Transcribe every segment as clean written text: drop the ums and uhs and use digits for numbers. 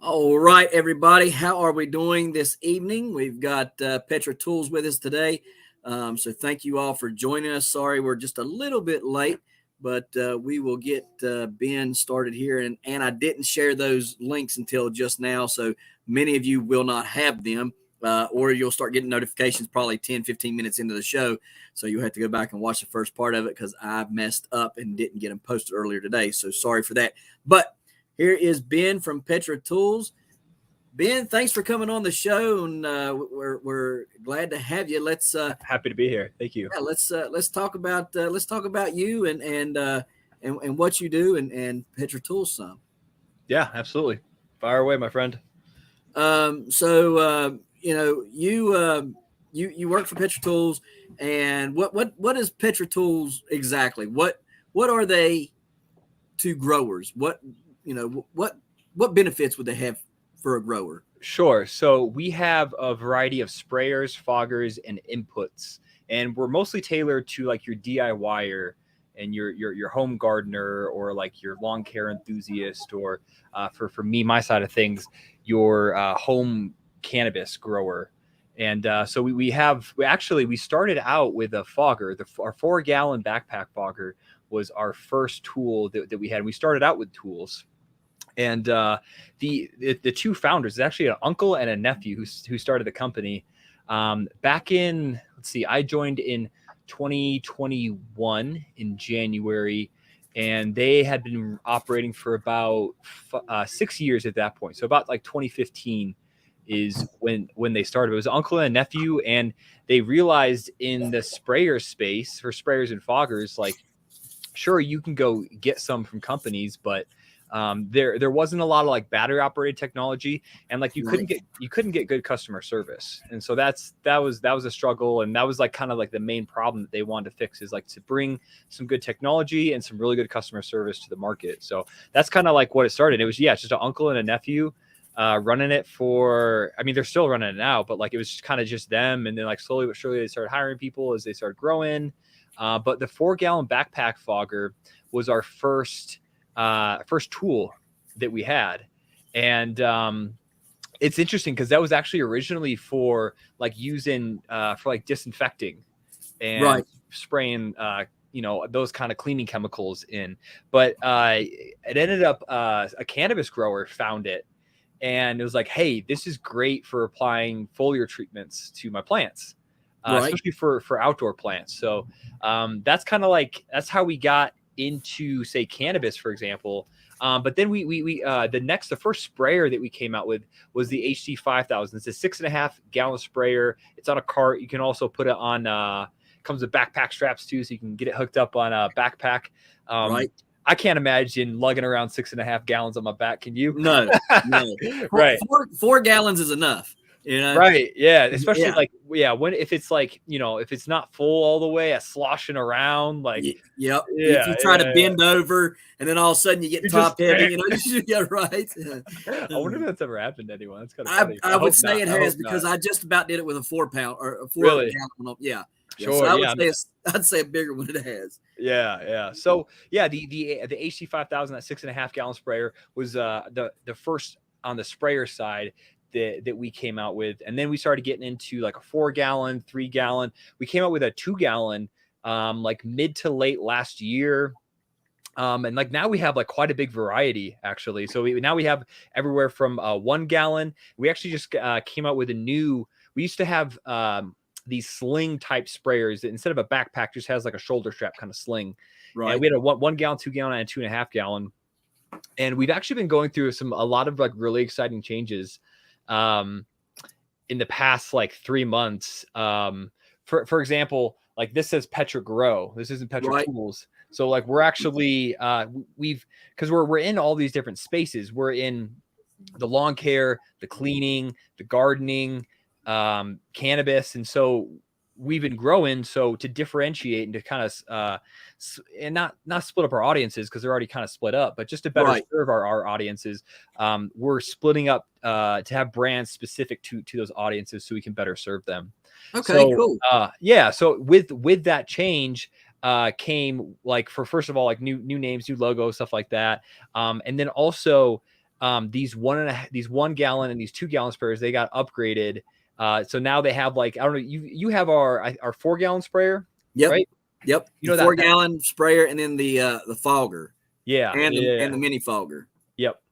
All right, everybody. How are we doing this evening? We've got Petra Tools with us today. So thank you all for joining us. Sorry, we're just a little bit late, but we will get Ben started here. And I didn't share those links until just now. So many of you will not have them, or you'll start getting notifications probably 10, 15 minutes into the show. So you'll have to go back and watch the first part of it because I messed up and didn't get them posted earlier today. So sorry for that. But here is Ben from Petra Tools. Ben, thanks for coming on the show, and we're glad to have you. Let's happy to be here. Thank you. Yeah, let's talk about you and what you do and Petra Tools some. Yeah, absolutely. Fire away, my friend. So you work for Petra Tools, and what is Petra Tools exactly? What are they to growers? What benefits would they have for a grower? Sure. So we have a variety of sprayers, foggers, and inputs, and we're mostly tailored to like your DIYer and your home gardener, or like your lawn care enthusiast, or for me, my side of things, your home cannabis grower. And so we started out with a fogger. Our 4-gallon backpack fogger was our first tool that we had. And we started out with tools, and the two founders, actually an uncle and a nephew who started the company back in, I joined in 2021 in January, and they had been operating for about 6 years at that point. So about like 2015 is when they started. It was uncle and nephew, and they realized in the sprayer space for sprayers and foggers, like, sure, you can go get some from companies, but there wasn't a lot of like battery operated technology, and like you couldn't get good customer service. And so that was a struggle, and that was like kind of like the main problem that they wanted to fix, is like to bring some good technology and some really good customer service to the market. So that's kind of like what it started. It was just an uncle and a nephew running it for, I mean, they're still running it now, but like it was kind of just them. And then like slowly but surely they started hiring people as they started growing. But the 4-gallon backpack fogger was our first tool that we had. And it's interesting because that was actually originally for like using for like disinfecting and spraying those kind of cleaning chemicals in. But it ended up a cannabis grower found it, and it was like, hey, this is great for applying foliar treatments to my plants. Especially for outdoor plants. So that's kind of like, that's how we got into, say, cannabis, for example. But then the first sprayer that we came out with was the HT 5000. It's a 6.5-gallon sprayer. It's on a cart. You can also put it on, comes with backpack straps too, so you can get it hooked up on a backpack. I can't imagine lugging around 6.5 gallons on my back. Can you? No. Right. 4 gallons is enough. Right. Yeah. Especially if it's like, if it's not full all the way, sloshing around, like, if you try to bend over and then all of a sudden you get top heavy, right. I wonder if that's ever happened to anyone. That's kind of funny. I would say it has, because I just about did it with a 4-pound or a 4-gallon. Yeah. Sure. So I'd say a bigger one it has. Yeah. So the HT 5000, that 6.5-gallon sprayer, was the first on the sprayer side that we came out with. And then we started getting into like a 4-gallon, 3-gallon. We came out with a 2-gallon like mid to late last year. And like now we have like quite a big variety, actually. So now we have everywhere from 1 gallon. We actually just came out with we used to have these sling type sprayers that instead of a backpack just has like a shoulder strap kind of sling. Right. And we had a 1 gallon, 2 gallon, and a 2.5 gallon. And we've actually been going through a lot of like really exciting changes in the past like 3 months. For example, like this says Petra Grow. This isn't Petra Tools. So like we're actually because we're in all these different spaces. We're in the lawn care, the cleaning, the gardening, cannabis, and so we've been growing. So to differentiate and to kind of and not split up our audiences, because they're already kind of split up, but just to better serve our audiences, we're splitting up to have brands specific to those audiences so we can better serve them. Okay, cool. So with that change, came like for, first of all, like new names, new logos, stuff like that. And then also these 1 gallon and these 2 gallon sprayers, they got upgraded. So now they have like, I don't know, you have our 4 gallon sprayer, Yep. right? Yep. You know, the 4 gallon sprayer, and then the fogger. Yeah. And the mini fogger. Yep.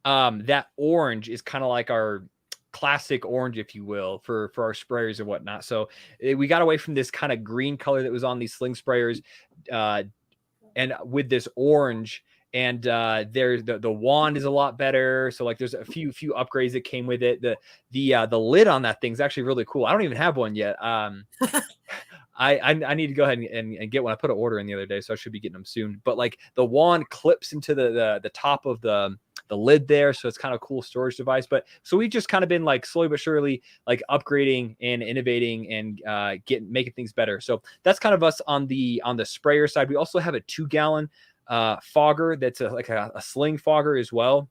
That orange is kind of like our classic orange, if you will, for our sprayers and whatnot. So we got away from this kind of green color that was on these sling sprayers, and with this orange. And there's the wand is a lot better. So like there's a few upgrades that came with it. The lid on that thing is actually really cool. I don't even have one yet. I need to go ahead and get one. I put an order in the other day, so I should be getting them soon. But like the wand clips into the top of the lid there, so it's kind of a cool storage device. But so we've just kind of been like slowly but surely like upgrading and innovating and making things better. So that's kind of us on the sprayer side. We also have a 2 gallon fogger that's like a sling fogger as well.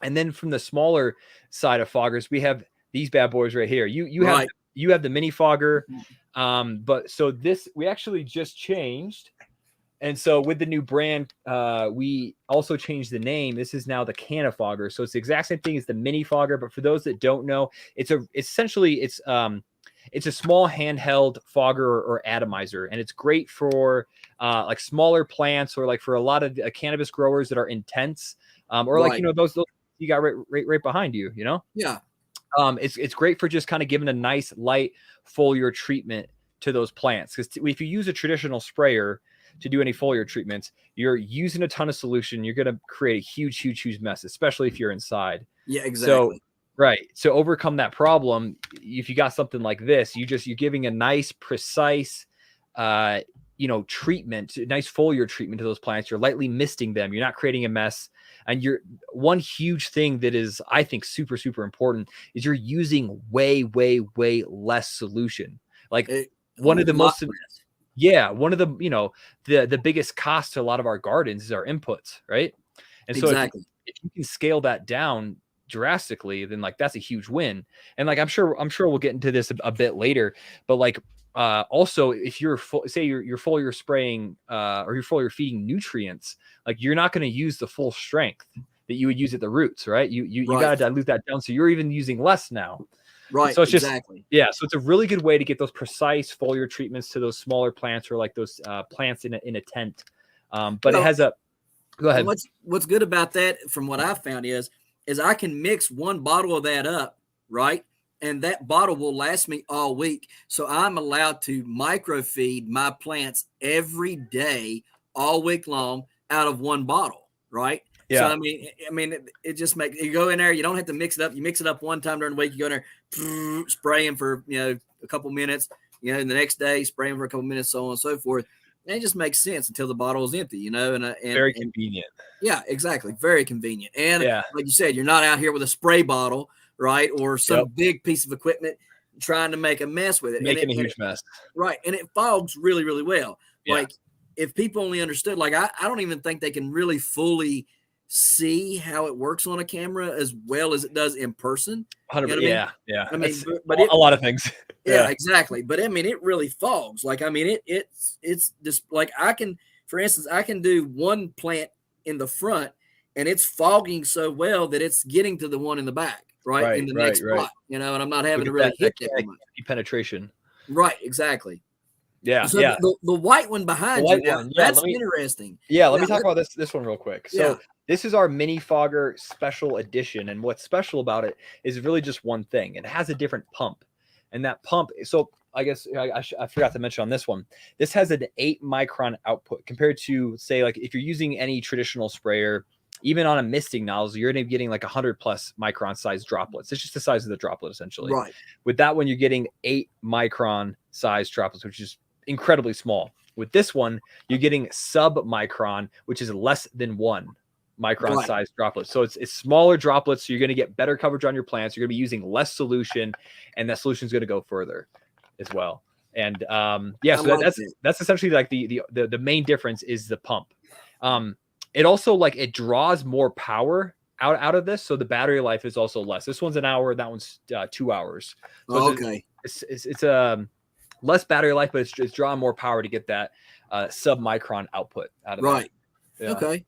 And then from the smaller side of foggers, we have these bad boys right here. You have the mini fogger. But so this, we actually just changed. And so with the new brand, we also changed the name. This is now the Canna fogger. So it's the exact same thing as the mini fogger. But for those that don't know, it's essentially a small handheld fogger or atomizer. And it's great for like smaller plants, or like for a lot of cannabis growers that are intense, or like, you know, those you got right behind you, you know? Yeah. It's great for just kind of giving a nice light foliar treatment to those plants. Because if you use a traditional sprayer to do any foliar treatments, you're using a ton of solution. You're going to create a huge mess, especially if you're inside. Yeah, exactly. So, right. So overcome that problem. If you got something like this, you're giving a nice, precise, treatment, nice foliar treatment to those plants. You're lightly misting them. You're not creating a mess. And one huge thing that is, I think, super, super important is you're using way less solution. Like one of the biggest cost to a lot of our gardens is our inputs, right? And so if you can scale that down drastically, then like that's a huge win. And like I'm sure we'll get into this a bit later, but like also if you're foliar spraying or you're foliar feeding nutrients, like you're not going to use the full strength that you would use at the roots, right? You got to dilute that down, so you're even using less now. Right. So it's so it's a really good way to get those precise foliar treatments to those smaller plants, or like those plants in a tent. But it has a. Go ahead. What's good about that, from what I've found, is I can mix one bottle of that up, right? And that bottle will last me all week. So I'm allowed to microfeed my plants every day, all week long, out of one bottle, right? Yeah. So I mean, it just makes you go in there. You don't have to mix it up. You mix it up one time during the week. You go in there, spraying for a couple minutes. And the next day spraying for a couple minutes, so on and so forth. And it just makes sense until the bottle is empty. And very convenient. Yeah, exactly. Very convenient. And like you said, you're not out here with a spray bottle, right, or some big piece of equipment trying to make a mess with it. Making a huge mess. Right. And it fogs really, really well. Yeah. Like if people only understood, like I don't even think they can really fully see how it works on a camera as well as it does in person. 100%. Yeah. I mean, but a lot of things. Yeah, exactly. But I mean, it really fogs. Like, I mean, it's just like for instance, I can do one plant in the front and it's fogging so well that it's getting to the one in the back, right? In the next spot, and I'm not having to really hit that much. Penetration. Right, exactly. Yeah, so the white one behind that's interesting. Yeah, let me talk about this one real quick. So this is our mini fogger special edition, and what's special about it is really just one thing. It has a different pump, and that pump. So I guess I forgot to mention on this one. This has an 8 micron output compared to, say, like if you're using any traditional sprayer, even on a misting nozzle, you're going to be getting like 100 plus micron size droplets. It's just the size of the droplet essentially. Right. With that one, you're getting 8 micron size droplets, which is incredibly small. With this one, you're getting sub-micron, which is less than 1 micron size droplets. So it's smaller droplets, so you're going to get better coverage on your plants. You're going to be using less solution, and that solution is going to go further as well. And so that's essentially like the main difference is the pump. It also it draws more power out of this, so the battery life is also less. This one's an hour, that one's 2 hours. So it's less battery life, but it's drawing more power to get that sub-micron output out of Right. that. Yeah. Okay.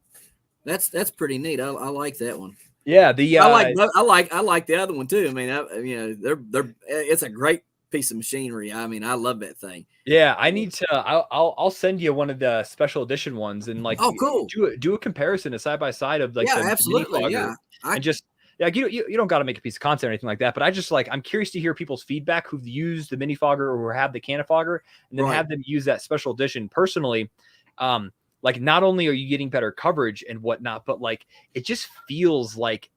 That's pretty neat. I like that one. Yeah. I like the other one too. I mean, they're it's a great piece of machinery. I mean, I love that thing. Yeah, I need to. I'll send you one of the special edition ones and like cool. do a comparison, a side by side of like the absolutely. mini fogger, and just you don't got to make a piece of content or anything like that. But I just I'm curious to hear people's feedback who've used the mini fogger or who have the can fogger, and then have them use that special edition personally. Like not only are you getting better coverage and whatnot, but like it just feels like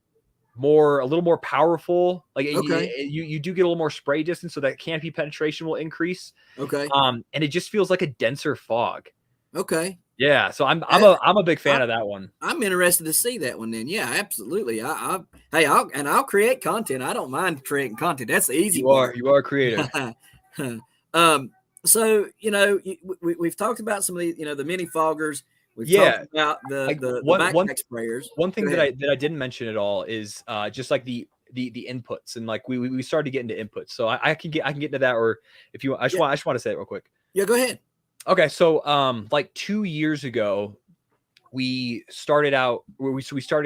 a little more powerful. Like you do get a little more spray distance, so that canopy penetration will increase. Okay. And it just feels like a denser fog. Okay. Yeah. So I'm a big fan of that one. I'm interested to see that one then. Yeah, absolutely. I'll create content. I don't mind creating content. That's the easy part. You are creative. So we've talked about some of the the mini foggers. We've talked about the backpack sprayers. One thing that I didn't mention at all is just like the inputs, and like we started to get into inputs. So I can get into that, or if you I just want to say it real quick. Yeah, go ahead. Okay, so like 2 years ago, we started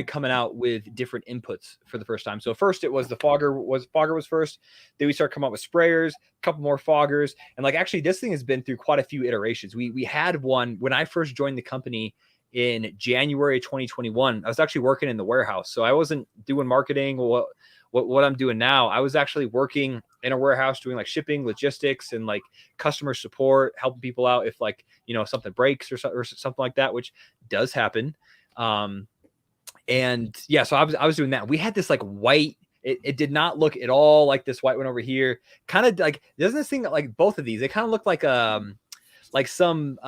coming out with different inputs for the first time. So first it was the fogger was first. Then we started coming out with sprayers, a couple more foggers, and like actually this thing has been through quite a few iterations. We had one when I first joined the company in January 2021. I was actually working in the warehouse, so I wasn't doing marketing. What I'm doing now, I was actually working in a warehouse doing like shipping, logistics, and like customer support, helping people out if like, something breaks or something like that, which does happen. And yeah, so I was doing that. We had this like white, it did not look at all like this white one over here. Kind of like, doesn't this thing like both of these, they kind of look like some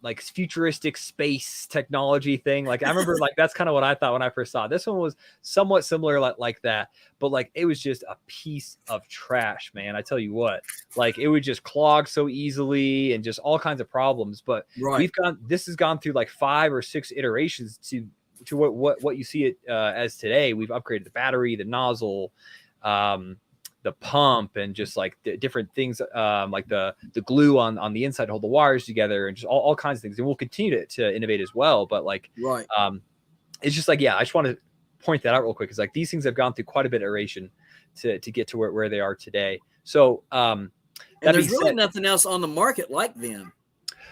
like futuristic space technology thing. Like I remember like that's kind of what I thought when I first saw it. This one was somewhat similar like that, but like it was just a piece of trash, man. I tell you what, like it would just clog so easily and just all kinds of problems. But this has gone through like 5 or 6 iterations to what you see it as today. We've upgraded the battery, the nozzle, the pump, and just like the different things, like the glue on the inside to hold the wires together, and just all kinds of things. And we'll continue to innovate as well. But like, it's just like, I just want to point that out real quick. Cause like these things have gone through quite a bit of iteration to get to where they are today. So, and there's really nothing else on the market like them.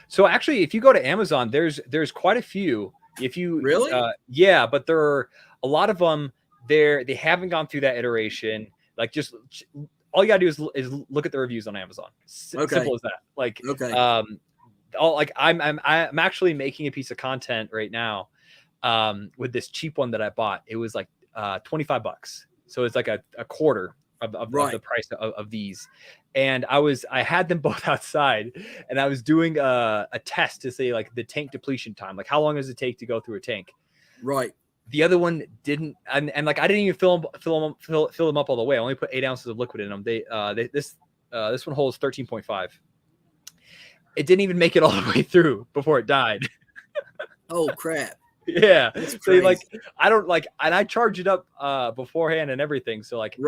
So actually, if you go to Amazon, there's quite a few. If you really, but there are a lot of them there. They haven't gone through that iteration. Like just all you gotta do is look at the reviews on Amazon. Simple as that. Like, I'm actually making a piece of content right now with this cheap one that I bought. It was like $25. So it's like a quarter of the price of these. And I had them both outside, and I was doing a test to say like the tank depletion time, like how long does it take to go through a tank? Right. The other one didn't, and like I didn't even fill them up all the way. I only put 8 ounces of liquid in them. This one holds 13.5. It didn't even make it all the way through before it died. Oh crap! Yeah, so like I don't like, and I charge it up beforehand and everything. So like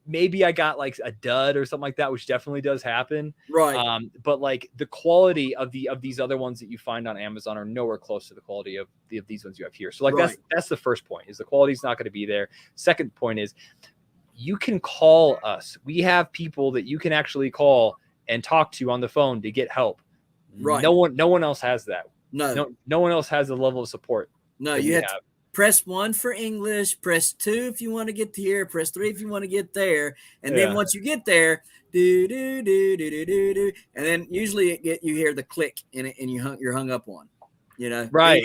maybe I got like a dud or something like that, which definitely does happen. Right. But like the quality of these other ones that you find on Amazon are nowhere close to the quality of these ones you have here. So like that's the first point, is the quality's not going to be there. Second point is you can call us. We have people that you can actually call and talk to on the phone to get help. Right. No one else has that. No one else has the level of support. No, you have to press 1 for English, press 2 if you want to get here, press 3 if you want to get there. And then once you get there, do, and then usually you hear the click and you're hung up on, Right.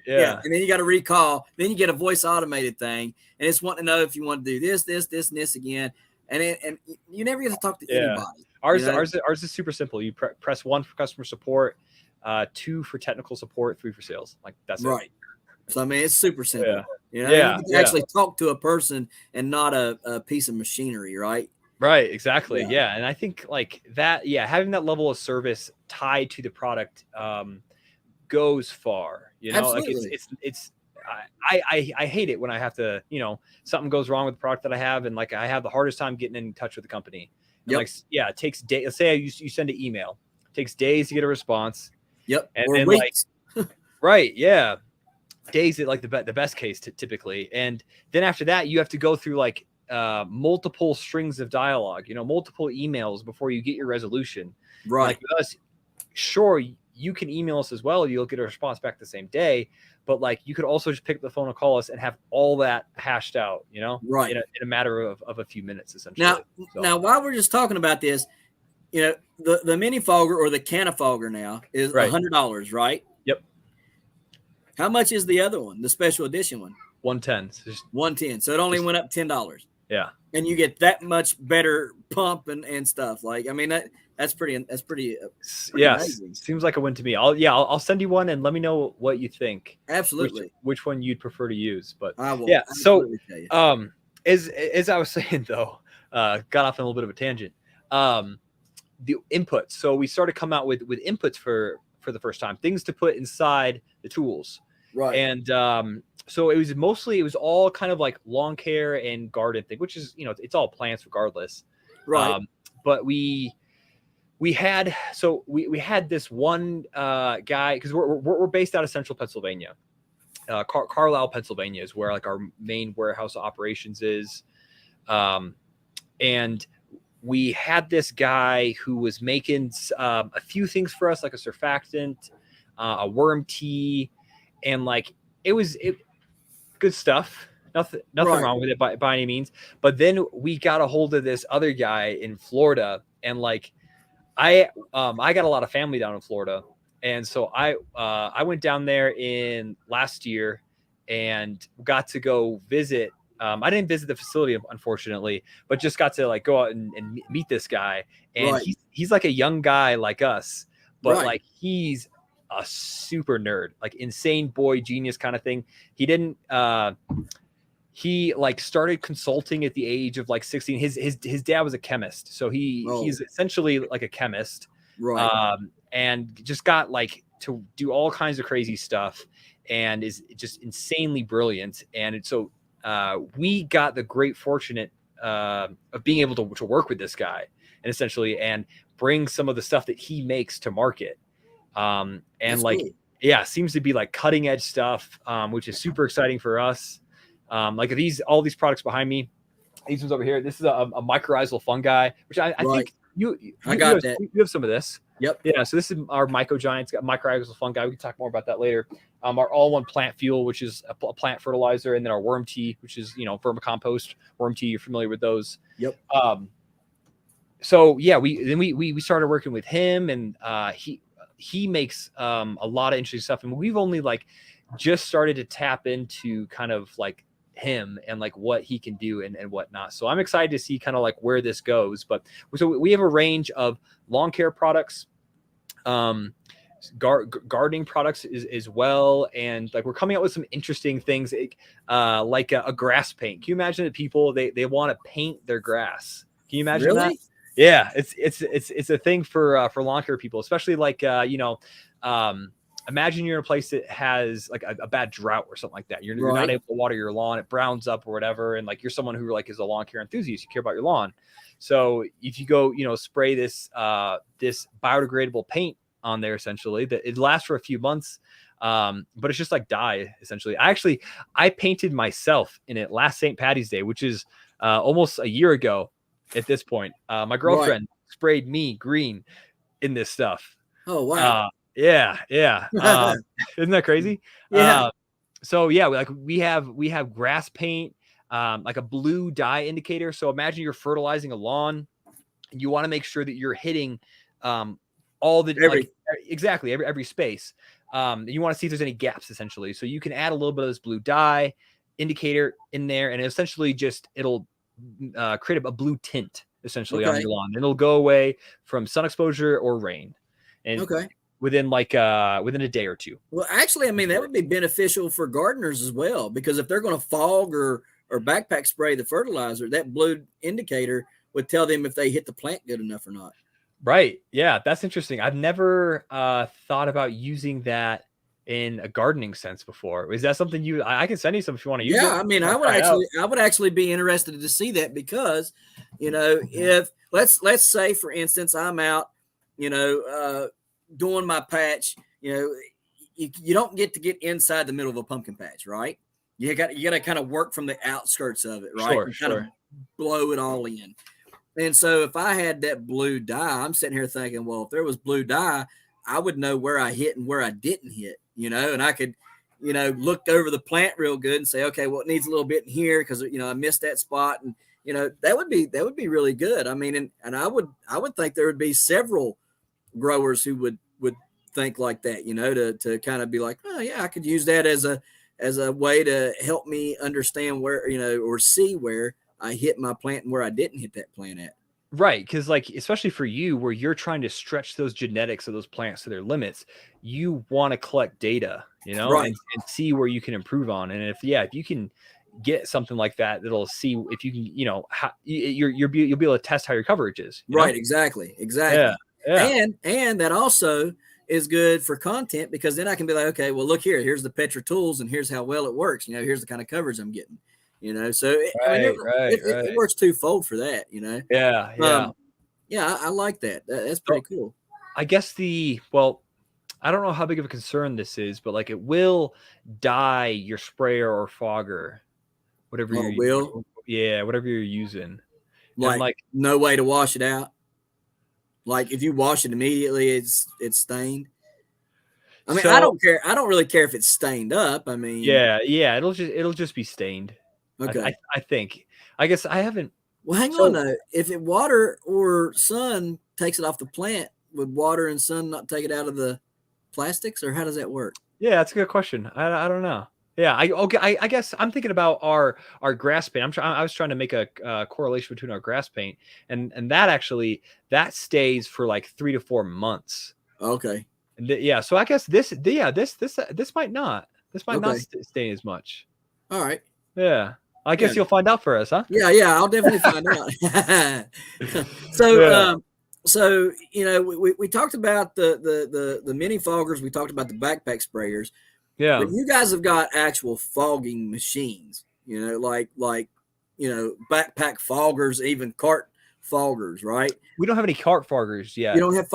Yeah. And then you got to recall. Then you get a voice automated thing, and it's wanting to know if you want to do this, and this again. And you never get to talk to anybody. Ours is super simple. You press 1 for customer support, 2 for technical support, 3 for sales. Like that's right. It. So I mean, it's super simple. You can actually talk to a person and not a piece of machinery, right? Right, exactly. Yeah. And I think like that, having that level of service tied to the product goes far. Absolutely. Like it's I hate it when I have to, something goes wrong with the product that I have, and like I have the hardest time getting in touch with the company. And it takes days. Let's say you send an email. It takes days to get a response. Yep. And, Or and like, weeks. right. Yeah. Days at like the best case typically. And then after that, you have to go through like multiple strings of dialogue, multiple emails before you get your resolution. Right. Like with us, sure, you can email us as well. You'll get a response back the same day, but like you could also just pick up the phone and call us and have all that hashed out, Right. in a matter of a few minutes, essentially. Now, while we're just talking about this, the mini fogger or the canifogger now is right. $100, right? Yep. How much is the other one, the special edition one? 110. So just 110. So it only went up $10. Yeah. And you get that much better pump and stuff. Like, I mean, that's pretty amazing. Seems like a win to me. I'll send you one and let me know what you think. Absolutely. Which one you'd prefer to use. But I will. Yeah. So tell you. as I was saying though, got off on a little bit of a tangent. The inputs. So we started coming out with inputs for the first time, things to put inside the tools. Right. And so it was all kind of like lawn care and garden thing, which is, it's all plants regardless. Right. But we had this one guy, because we're based out of central Pennsylvania. Carlisle, Pennsylvania is where like our main warehouse operations is. And we had this guy who was making a few things for us, like a surfactant, a worm tea, and like it good stuff. Nothing Right. wrong with it by any means. But then we got a hold of this other guy in Florida, and like I got a lot of family down in Florida, and so I went down there in last year and got to go visit. I didn't visit the facility, unfortunately, but just got to like go out and meet this guy. And Right. he's like a young guy like us, but Right. like he's a super nerd, like insane boy genius kind of thing. He didn't. He like started consulting at the age of like 16. His dad was a chemist, so he's essentially like a chemist. Right. And just got like to do all kinds of crazy stuff, and is just insanely brilliant. And so we got the great fortunate of being able to work with this guy and essentially and bring some of the stuff that he makes to market. And That's like, cool. yeah, seems to be like cutting edge stuff, which is super exciting for us. Like all these products behind me, these ones over here, this is a mycorrhizal fungi, which I think you have some of this. Yep. Yeah. So this is our mycogiants, got mycorrhizal fungi. We can talk more about that later. Our all-one plant fuel, which is a plant fertilizer, and then our worm tea, which is, vermicompost worm tea. You're familiar with those. Yep. So yeah, we started working with him, and he makes a lot of interesting stuff, and we've only like just started to tap into kind of like him and like what he can do and whatnot. So I'm excited to see kind of like where this goes. But so we have a range of lawn care products, gardening products as well, and like we're coming out with some interesting things, like a grass paint. Can you imagine that people they want to paint their grass? Can you imagine that? Yeah, it's a thing for lawn care people, especially like imagine you're in a place that has like a bad drought or something like that. You're not able to water your lawn, it browns up or whatever, and like you're someone who like is a lawn care enthusiast, you care about your lawn. So if you go spray this biodegradable paint on there, essentially that it lasts for a few months, but it's just like dye essentially. I painted myself in it last St. Patty's Day, which is almost a year ago at this point. My girlfriend sprayed me green in this stuff. Oh wow. Yeah. Isn't that crazy? Yeah. So yeah, like we have grass paint, like a blue dye indicator. So imagine you're fertilizing a lawn, and you want to make sure that you're hitting all the every space. You want to see if there's any gaps essentially. So you can add a little bit of this blue dye indicator in there, and essentially it'll create a blue tint essentially on your lawn. And it'll go away from sun exposure or rain. And within a day or two. Well, actually, I mean, that would be beneficial for gardeners as well, because if they're going to fog or backpack spray the fertilizer, that blue indicator would tell them if they hit the plant good enough or not. Right. Yeah, that's interesting. I've never thought about using that in a gardening sense before. Is that something I can send you some if you want to use it? Yeah, I mean, I would actually be interested to see that, because, if let's say, for instance, I'm out, doing my patch, you know, you don't get to get inside the middle of a pumpkin patch, right? You got to kind of work from the outskirts of it, right? Sure, And kind of blow it all in. And so if I had that blue dye, I'm sitting here thinking, well, if there was blue dye, I would know where I hit and where I didn't hit, and I could, look over the plant real good and say, okay, well, it needs a little bit in here because, I missed that spot. And, that would be really good. I mean, and I would think there would be several growers who would think like that, to kind of be like, oh yeah, I could use that as a way to help me understand where, or see where I hit my plant and where I didn't hit that plant at. Right, because like especially for you, where you're trying to stretch those genetics of those plants to their limits, you want to collect data, Right. and see where you can improve on. And if you can get something like that, that'll see if you can, how you'll be able to test how your coverage is. Right. Exactly. Yeah. And that also is good for content because then I can be like, okay, well, look here, here's the Petra Tools and here's how well it works. Here's the kind of coverage I'm getting. So it works twofold for that, Yeah. I like that. That's pretty cool. I guess I don't know how big of a concern this is, but like it will dye your sprayer or fogger, whatever whatever you're using. Like no way to wash it out. Like if you wash it immediately, it's stained. I mean, I don't care. I don't really care if it's stained up. I mean, yeah, it'll just be stained. Okay. I think. I guess I haven't. Well, hang on though. If it water or sun takes it off the plant, would water and sun not take it out of the plastics, or how does that work? Yeah, that's a good question. I don't know. Yeah, I guess I'm thinking about our grass paint. I was trying to make a correlation between our grass paint and that stays for like 3 to 4 months. Okay. And so I guess this might not stay as much. All right. Yeah. I guess you'll find out for us, huh? Yeah, I'll definitely find out. So we talked about the mini foggers. We talked about the backpack sprayers. Yeah. But you guys have got actual fogging machines. Like backpack foggers, even cart foggers, right? We don't have any cart foggers yet. You don't have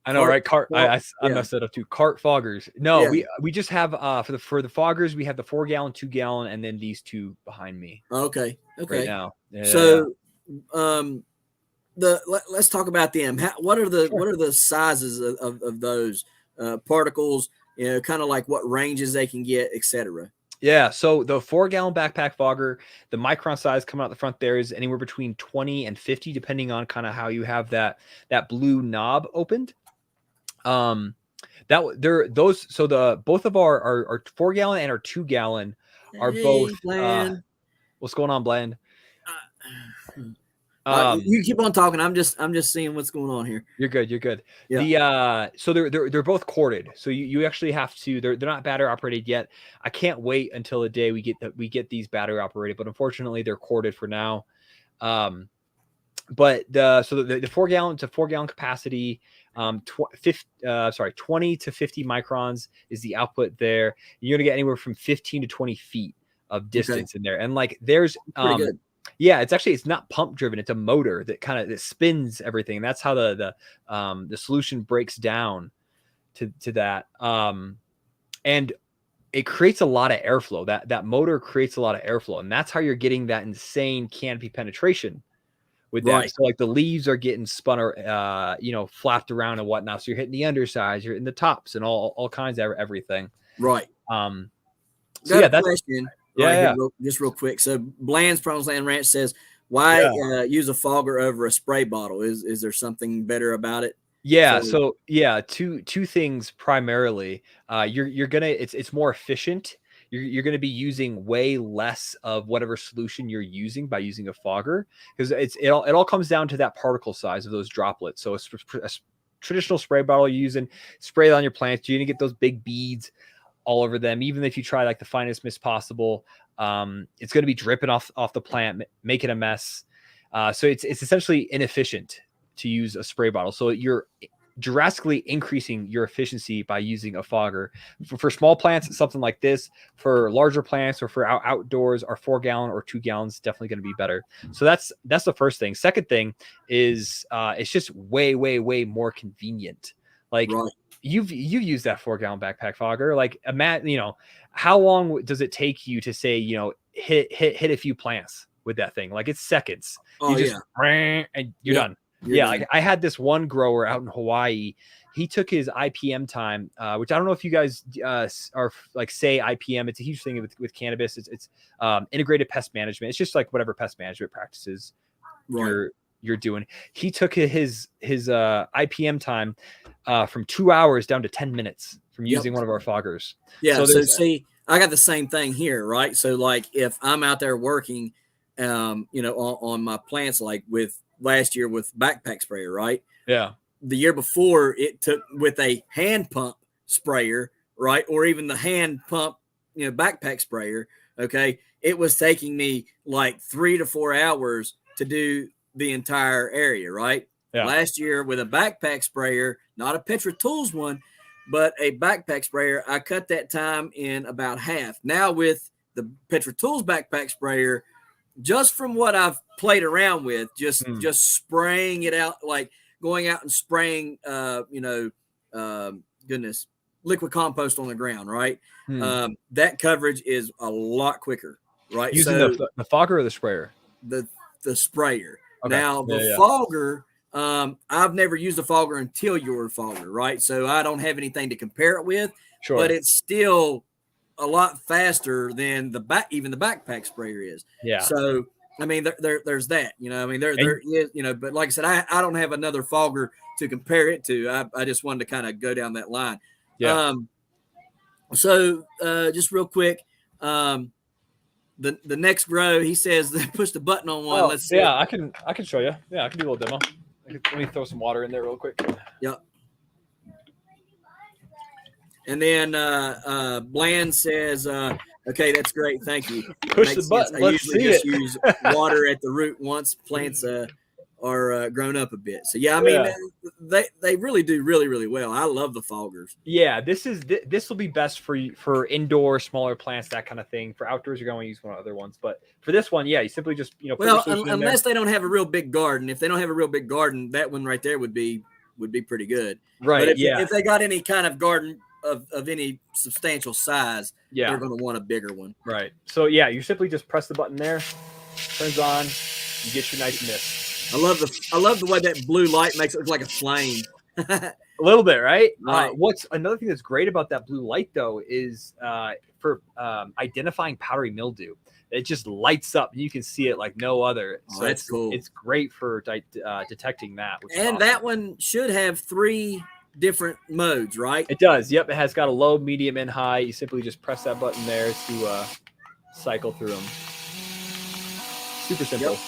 I know, right? I messed that up too. Cart foggers. No, we just have for the foggers, we have the 4-gallon, 2-gallon, and then these two behind me. Okay. Right now. Yeah. So let's talk about them. What are the sizes of those particles? Kind of like what ranges they can get, etc. Yeah, so the 4-gallon backpack fogger, the micron size coming out the front there is anywhere between 20 and 50, depending on kind of how you have that blue knob opened. Both of our 4-gallon and our 2-gallon are both. What's going on, Bland? You keep on talking. I'm just seeing what's going on here. You're good. Yeah. So they're both corded. So you actually have to. They're not battery operated yet. I can't wait until the day we get these battery operated. But unfortunately, they're corded for now. But the 4-gallon to 4-gallon capacity, 20 to 50 microns is the output there. You're gonna get anywhere from 15 to 20 feet of distance in there, and like there's pretty good. Yeah, it's not pump driven. It's a motor that spins everything. That's how the solution breaks down to that. And it creates a lot of airflow. That motor creates a lot of airflow, and that's how you're getting that insane canopy penetration with that. Right. So like the leaves are getting spun or flapped around and whatnot. So you're hitting the undersides, you're hitting the tops, and all kinds of everything. Right. So yeah, that's question. Yeah. Just real quick. So Bland's Promised Land Ranch says, why use a fogger over a spray bottle? Is there something better about it? Yeah. So two things primarily. It's more efficient. You're going to be using way less of whatever solution you're using by using a fogger, because it all comes down to that particle size of those droplets. So a traditional spray bottle you're using, spray it on your plants, you're going to get those big beads all over them. Even if you try like the finest mist possible, it's going to be dripping off the plant, making a mess. So it's essentially inefficient to use a spray bottle. So you're drastically increasing your efficiency by using a fogger. For small plants, something like this. For larger plants or for outdoors, our 4-gallon or 2 gallons definitely going to be better. So that's the first thing. Second thing is it's just way more convenient. Like, right. you've used that 4-gallon backpack fogger. Like, how long does it take you to say, hit a few plants with that thing? Like, it's seconds. Oh, You just and you're done. You're done. Like, I had this one grower out in Hawaii. He took his IPM time, which I don't know if you guys are like say IPM. It's a huge thing with cannabis. It's integrated pest management. It's just like whatever pest management practices you're doing. He took his IPM time from 2 hours down to 10 minutes from using one of our foggers. Yeah. So see, I got the same thing here, right? So like if I'm out there working, on my plants, like with last year with backpack sprayer, right? Yeah. The year before it took with a hand pump sprayer, right? Or even the hand pump, backpack sprayer. Okay. It was taking me like 3 to 4 hours to do the entire area, right? Yeah. Last year with a backpack sprayer, not a Petra Tools one, but a backpack sprayer, I cut that time in about half. Now with the Petra Tools backpack sprayer, just from what I've played around with, just spraying it out, like going out and spraying, liquid compost on the ground, right? That coverage is a lot quicker, right? Using the fogger or the sprayer? The sprayer. Okay. Now the fogger, I've never used a fogger until your fogger, right? So I don't have anything to compare it with. Sure. But it's still a lot faster than even the backpack sprayer is. Yeah. So I mean, there's that. There is. But like I said, I don't have another fogger to compare it to. I just wanted to kind of go down that line. Yeah. So just real quick, the next grow, he says push the button on one. Let's see. Yeah, I can show you. Yeah, I can do a little demo. Let me throw some water in there real quick. Yep. And then Bland says, okay, that's great. Thank you. Push the button. I usually just use water at the root once plants are grown up a bit. So yeah, I mean, they really do really, really well. I love the foggers. Yeah, this will be best for indoor smaller plants, that kind of thing. For outdoors, you're going to use one of other ones, but for this one, yeah, you simply just unless they don't have a real big garden. If they don't have a real big garden, that one right there would be pretty good. Right. But if they got any kind of garden of any substantial size, they're going to want a bigger one. Right. So yeah, you simply just press the button there, turns on, you get your nice mist. I love the way that blue light makes it look like a flame. A little bit, right? What's another thing that's great about that blue light though is for identifying powdery mildew. It just lights up and you can see it like no other. So that's cool. It's great for detecting that. And that one should have 3 different modes, right? It does. Yep. It has got a low, medium, and high. You simply just press that button there to cycle through them. Super simple. Yep.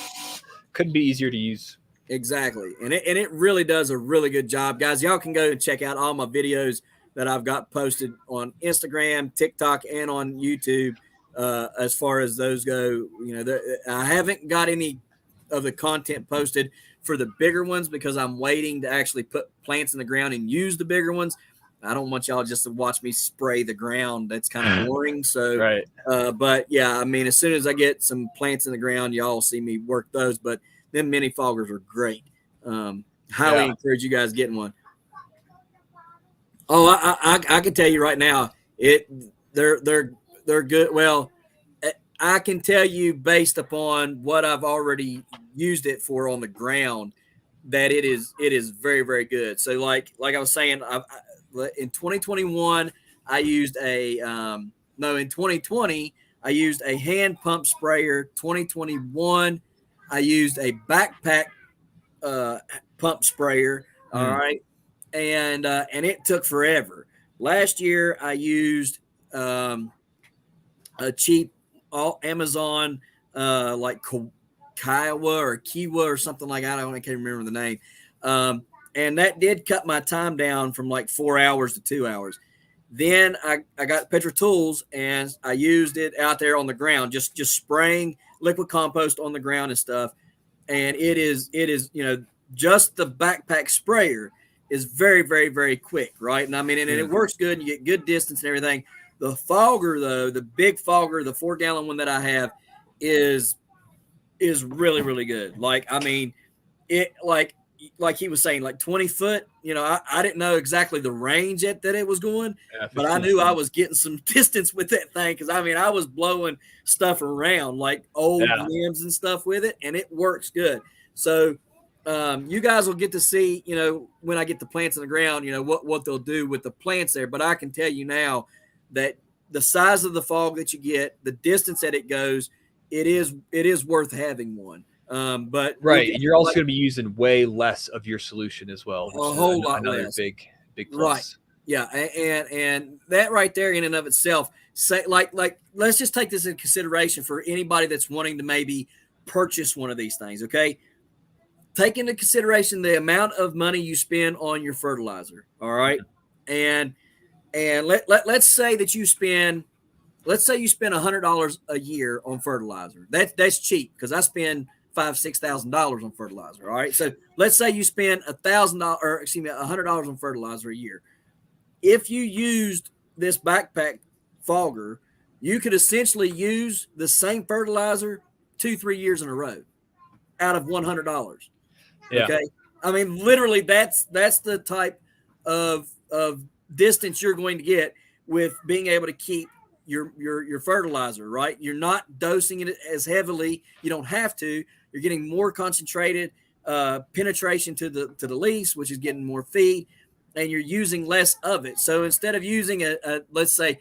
Couldn't be easier to use. Exactly. And it really does a really good job. Guys, y'all can go and check out all my videos that I've got posted on Instagram, TikTok, and on YouTube. As far as those go, I haven't got any of the content posted for the bigger ones because I'm waiting to actually put plants in the ground and use the bigger ones. I don't want y'all just to watch me spray the ground. That's kind of boring. So, right. But yeah, I mean, as soon as I get some plants in the ground, y'all see me work those. But them mini foggers are great. Highly encourage you guys getting one. Oh, I can tell you right now, they're good. Well, I can tell you based upon what I've already used it for on the ground that it is very, very good. So like I was saying, in 2021, I used in 2020, I used a hand pump sprayer. 2021, I used a backpack pump sprayer. All right. And it took forever. Last year, I used a cheap Amazon like Kiowa or Kiwa or something like that. I can't remember the name. And that did cut my time down from like 4 hours to 2 hours. Then I got Petra Tools and I used it out there on the ground, just spraying liquid compost on the ground and stuff. And it is, just the backpack sprayer is very, very, very quick, right? And I mean, and it works good. You get good distance and everything. The fogger, though, the big fogger, the 4-gallon one that I have is really, really good. Like, I mean, it like like he was saying, like 20 foot. I didn't know exactly the range that it was going, but I 15, knew 20. I was getting some distance with that thing because I was blowing stuff around like old Yeah. limbs and stuff with it, and it works good. So you guys will get to see, when I get the plants in the ground, what they'll do with the plants there. But I can tell you now that the size of the fog that you get, the distance that it goes, it is worth having one. But Right, and you're also going to be using way less of your solution as well, which a is whole lot another less. big plus. Right. Yeah, and that right there in and of itself, say like let's just take this into consideration for anybody that's wanting to maybe purchase one of these things. Okay, take into consideration the amount of money you spend on your fertilizer. All right, and let's say that you spend. Let's say you spend $100 a year on fertilizer. That's cheap because I spend $5,000-6,000 on fertilizer. All right. So let's say you spend $100 on fertilizer a year. If you used this backpack fogger, you could essentially use the same fertilizer 2-3 years in a row out of $100. Yeah. Okay. I mean, literally that's the type of distance you're going to get with being able to keep your fertilizer, right? You're not dosing it as heavily. You don't have to. You're getting more concentrated penetration to the leaves, which is getting more feed, and you're using less of it. So instead of using a let's say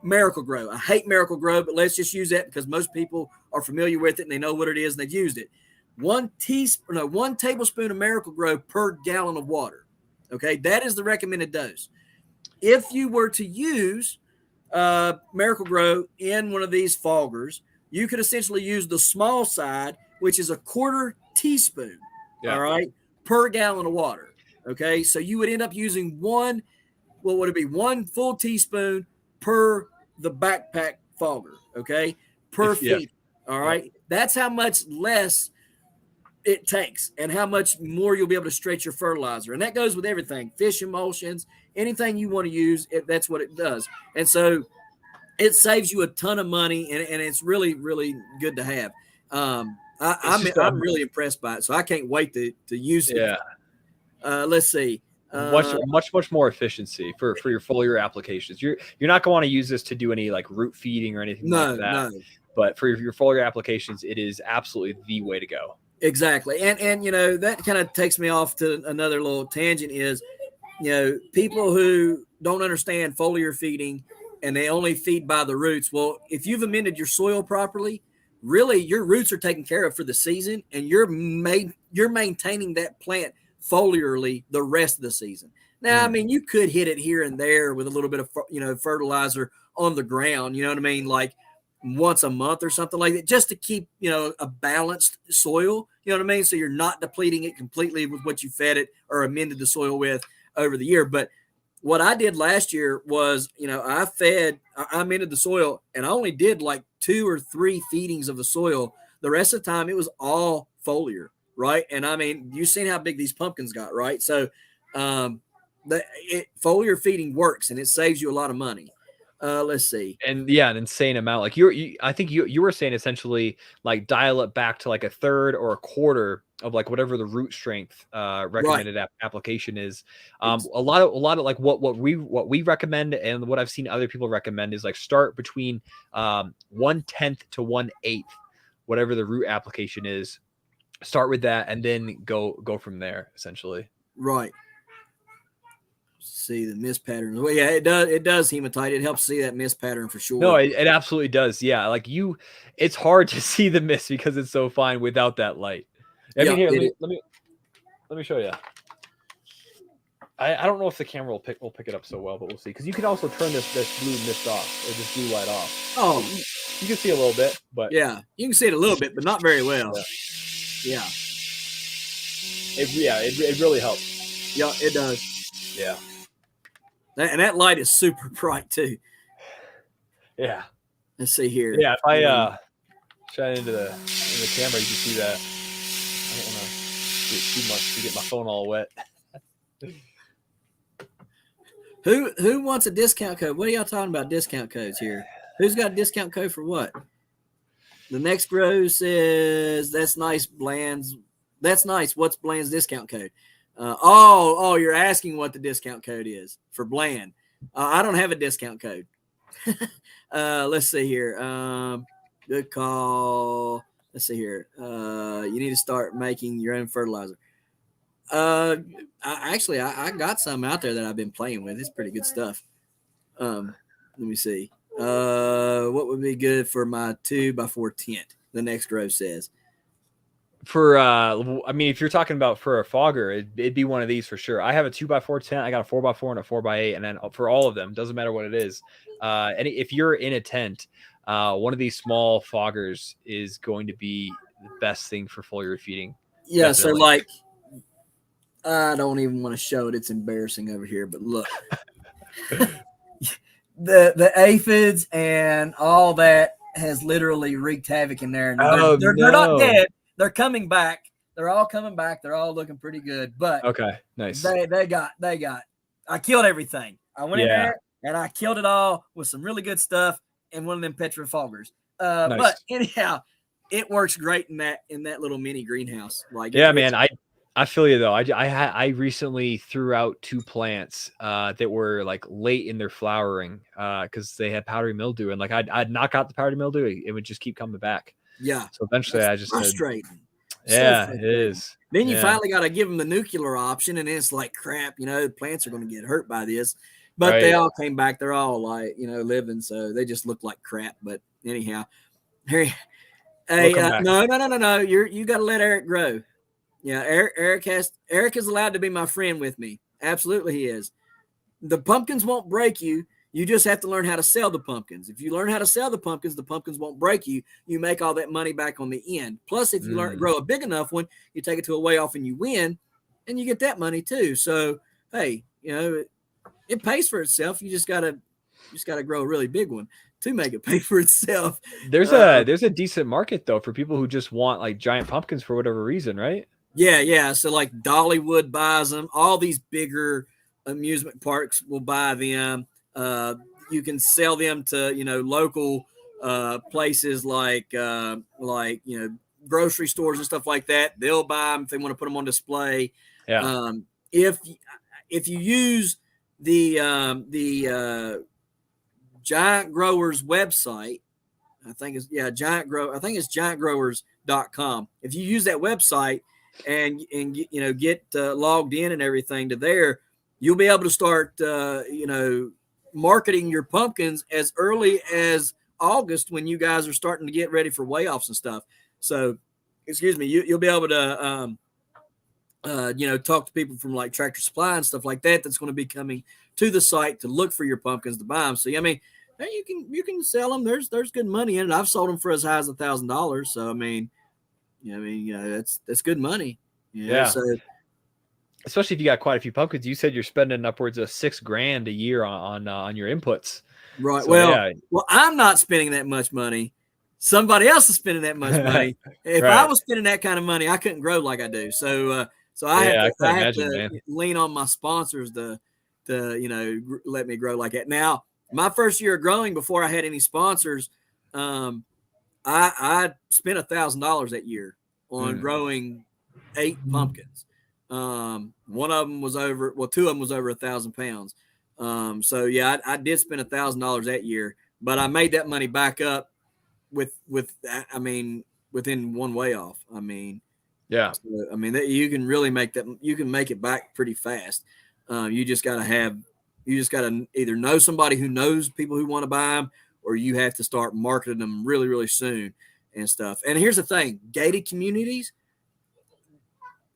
Miracle Grow, I hate Miracle Grow, but let's just use that because most people are familiar with it and they know what it is and they've used it. 1 tablespoon of Miracle Grow per gallon of water. Okay, that is the recommended dose. If you were to use Miracle Grow in one of these foggers, you could essentially use the small side, which is a 1/4 teaspoon, all right, per gallon of water. Okay, so you would end up using what would it be? 1 full teaspoon per the backpack fogger, okay, per feed. All right, that's how much less it takes and how much more you'll be able to stretch your fertilizer. And that goes with everything, fish emulsions, anything you want to use, that's what it does. And so it saves you a ton of money, and it's really, really good to have. I'm really impressed by it, so I can't wait to use it. Yeah. Let's see. Much more efficiency for your foliar applications. You're not going to want to use this to do any like root feeding or anything like that. No. But for your foliar applications, it is absolutely the way to go. Exactly. And that kind of takes me off to another little tangent is, people who don't understand foliar feeding and they only feed by the roots. Well, if you've amended your soil properly, really your roots are taken care of for the season, and you're maintaining that plant foliarly the rest of the season. Now, I mean, you could hit it here and there with a little bit of, fertilizer on the ground, you know what I mean? Like once a month or something like that, just to keep, a balanced soil, you know what I mean? So you're not depleting it completely with what you fed it or amended the soil with over the year. But what I did last year was, I amended the soil, and I only did like 2 or 3 feedings of the soil. The rest of the time it was all foliar, right? And I mean, you've seen how big these pumpkins got, right? So foliar feeding works, and it saves you a lot of money. Let's see. And an insane amount. Like I think you were saying essentially like dial it back to like 1/3 or 1/4 of like whatever the root strength recommended application is. A lot of like what we recommend and what I've seen other people recommend is like start between 1/10 to 1/8, whatever the root application is. Start with that and then go from there essentially. Right. See the mist pattern. Well, yeah, it does hematite. It helps see that mist pattern for sure. No, it absolutely does. Yeah, like it's hard to see the mist because it's so fine without that light. I mean, here, let me show you. I don't know if the camera will pick it up so well, but we'll see. Because you can also turn this blue mist off or this blue light off. Oh, you can see a little bit, but yeah, you can see it a little bit, but not very well. Yeah. It really helps. Yeah, it does. Yeah. And that light is super bright too. Yeah. Let's see here. Yeah, if I shine into the camera, you can see that. I don't want to do it too much to get my phone all wet. Who wants a discount code? What are y'all talking about discount codes here? Who's got a discount code for what? The next row says that's nice, Bland's That's nice. What's Bland's discount code? Oh, you're asking what the discount code is for Bland. I don't have a discount code. Let's see here. Good call. Let's see here. You need to start making your own fertilizer. I got some out there that I've been playing with. It's pretty good stuff. Let me see. What would be good for my 2x4 tent? The next row says. For I mean, if you're talking about for a fogger, it'd be one of these for sure. I have a 2x4 tent. I got a 4x4 and a 4x8, and then for all of them, doesn't matter what it is. If you're in a tent, one of these small foggers is going to be the best thing for foliar feeding. Yeah. Definitely. So like, I don't even want to show it. It's embarrassing over here, but look, the aphids and all that has literally wreaked havoc in there. And they're not dead. They're coming back. They're all coming back. They're all looking pretty good. But okay, nice. They got. I killed everything. I went in there and I killed it all with some really good stuff and one of them Petra foggers. Nice. But anyhow, it works great in that little mini greenhouse. Like man, I feel you though. I recently threw out 2 plants that were like late in their flowering because they had powdery mildew, and like I'd knock out the powdery mildew, it would just keep coming back. Yeah. So eventually I just frustrating. Yeah, it is. Then you finally got to give them the nuclear option, and it's like crap. The plants are going to get hurt by this. But they all came back. They're all like living, so they just look like crap. But anyhow, hey, no. You got to let Eric grow. Yeah, Eric is allowed to be my friend with me. Absolutely, he is. The pumpkins won't break you. You just have to learn how to sell the pumpkins. If you learn how to sell the pumpkins won't break you. You make all that money back on the end. Plus, if you learn to grow a big enough one, you take it to a way off and you win, and you get that money too. So, hey, it pays for itself. You just gotta grow a really big one to make it pay for itself. There's a decent market though for people who just want like giant pumpkins for whatever reason, right? Yeah. So like Dollywood buys them. All these bigger amusement parks will buy them. You can sell them to local places like grocery stores and stuff like that. They'll buy them if they want to put them on display. Yeah. If you use the Giant Growers website, I think it's giantgrowers.com. If you use that website and get logged in and everything to there, you'll be able to start marketing your pumpkins as early as August when you guys are starting to get ready for weigh-offs and stuff. So, you'll be able to talk to people from like Tractor Supply and stuff like that that's going to be coming to the site to look for your pumpkins to buy them. So I mean, you can sell them. There's good money in it. I've sold them for as high as $1,000. So that's good money. So, especially if you got quite a few pumpkins. You said you're spending upwards of $6,000 a year on your inputs. Right. So, well, I'm not spending that much money. Somebody else is spending that much money. If I was spending that kind of money, I couldn't grow like I do. So I have to lean on my sponsors to let me grow like that. Now, my first year of growing, before I had any sponsors, I spent $1,000 that year on growing 8 pumpkins. One of them was two of them was over 1,000 pounds. So yeah, I did spend $1,000 that year, but I made that money back up within one weigh off. You can really make that. You can make it back pretty fast. You just gotta either know somebody who knows people who want to buy them, or you have to start marketing them really, really soon and stuff. And here's the thing: gated communities.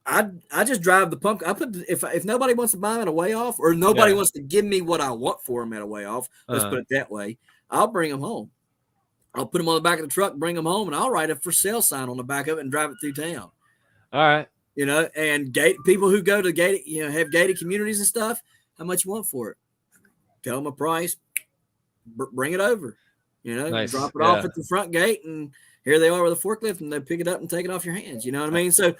I just drive the pumpkin. I put if nobody wants to buy them at a weigh off, or nobody wants to give me what I want for them at a weigh off. Let's put it that way. I'll bring them home. I'll put them on the back of the truck, bring them home, and I'll write a for sale sign on the back of it and drive it through town. All right. And people who go to gated, have gated communities and stuff. How much you want for it? Tell them a price. Bring it over. Nice. Drop it off at the front gate, and here they are with a forklift, and they pick it up and take it off your hands. You know what I mean? So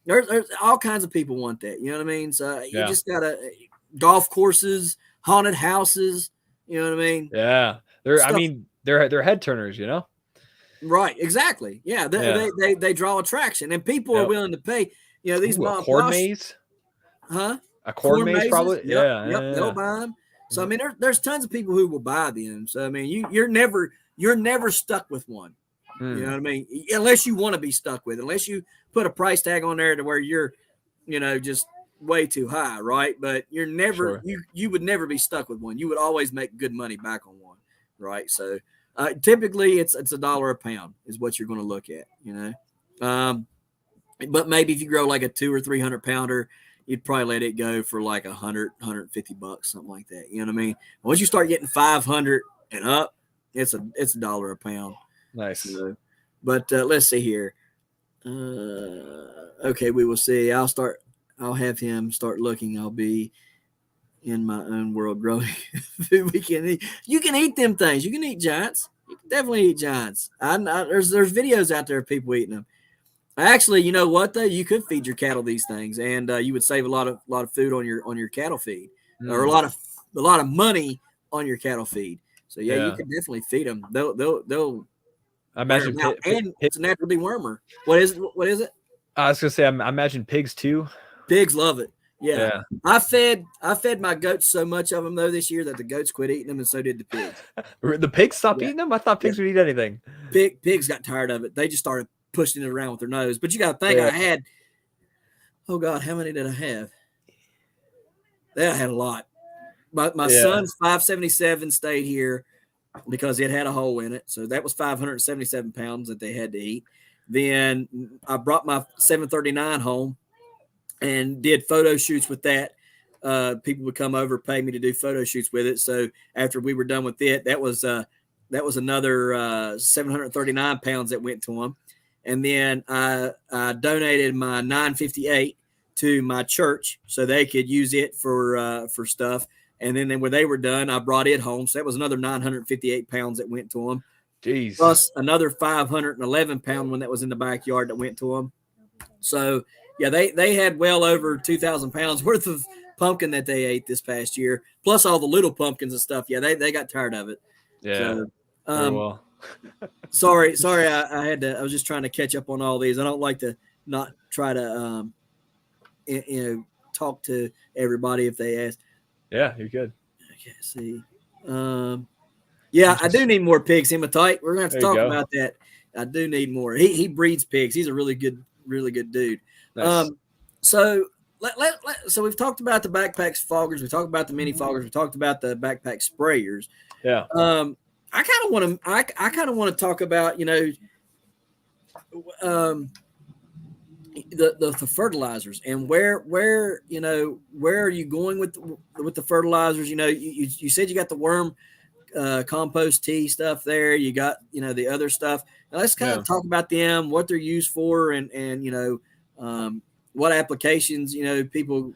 there's all kinds of people want that. You know what I mean? So you just gotta golf courses, haunted houses. You know what I mean? Yeah. They're head turners. Right. Exactly. Yeah. They draw attraction, and people are Yep. willing to pay. You know, these Ooh, a mom corn posh, maze. huh? A corn Corn maze, mazes. probably. Yep. Yeah, Yep. yeah, They'll yeah. buy them. So I Yep. mean, there's tons of people who will buy them. So I mean, you're never stuck with one. You know what I mean? Unless you want to be stuck with it, unless you put a price tag on there to where you're, just way too high, right? But you're never Sure. you would never be stuck with one. You would always make good money back on one, right? So typically it's $1 a pound is what you're going to look at, but maybe if you grow like a 200 or 300 pounder, you'd probably let it go for like $150, something like that. You know what I mean? Once you start getting 500 and up, it's $1 a pound. Nice. So, but let's see here. Okay, we will see. I'll have him start looking. I'll be in my own world growing food. You can eat them things. You can eat giants. You can definitely eat giants. There's videos out there of people eating them. Actually, you know what though? You could feed your cattle these things, and you would save a lot of food on your cattle feed, or a lot of money on your cattle feed. So yeah, you could definitely feed them. They'll I wear imagine them out, and it's a natural dewormer. What is it? What is it? I was gonna say, I imagine pigs too. Pigs love it. Yeah. Yeah. I fed my goats so much of them though this year that the goats quit eating them, and so did the pigs. The pigs stopped eating them? I thought pigs would eat anything. Pigs got tired of it. They just started pushing it around with their nose. But you got to think, I had, oh God, how many did I have? I had a lot. My son's 577 stayed here because it had a hole in it. So that was 577 pounds that they had to eat. Then I brought my 739 home and did photo shoots with that. People would come over, pay me to do photo shoots with it. So after we were done with it, that was another 739 pounds that went to them. And then I donated my 958 to my church so they could use it for stuff. And then when they were done, I brought it home. So that was another 958 pounds that went to them. Jeez. Plus another 511 pound one that was in the backyard that went to them. So yeah, they had well over 2,000 pounds worth of pumpkin that they ate this past year, plus all the little pumpkins and stuff. Yeah, they got tired of it. Yeah. So, well. sorry. I was just trying to catch up on all these. I don't like to not try to, talk to everybody if they ask. Yeah, you're good. Okay, see. Yeah, I do need more pigs, hematite. We're gonna have to talk about that. I do need more. He breeds pigs. He's a really good dude. Nice. So so we've talked about the backpack foggers. We talked about the mini foggers. We talked about the backpack sprayers. Yeah. I kind of want to talk about, the fertilizers and where are you going with the fertilizers? You said you got the worm compost tea stuff there. You got the other stuff. Now let's kind of talk about them, what they're used for, and what applications people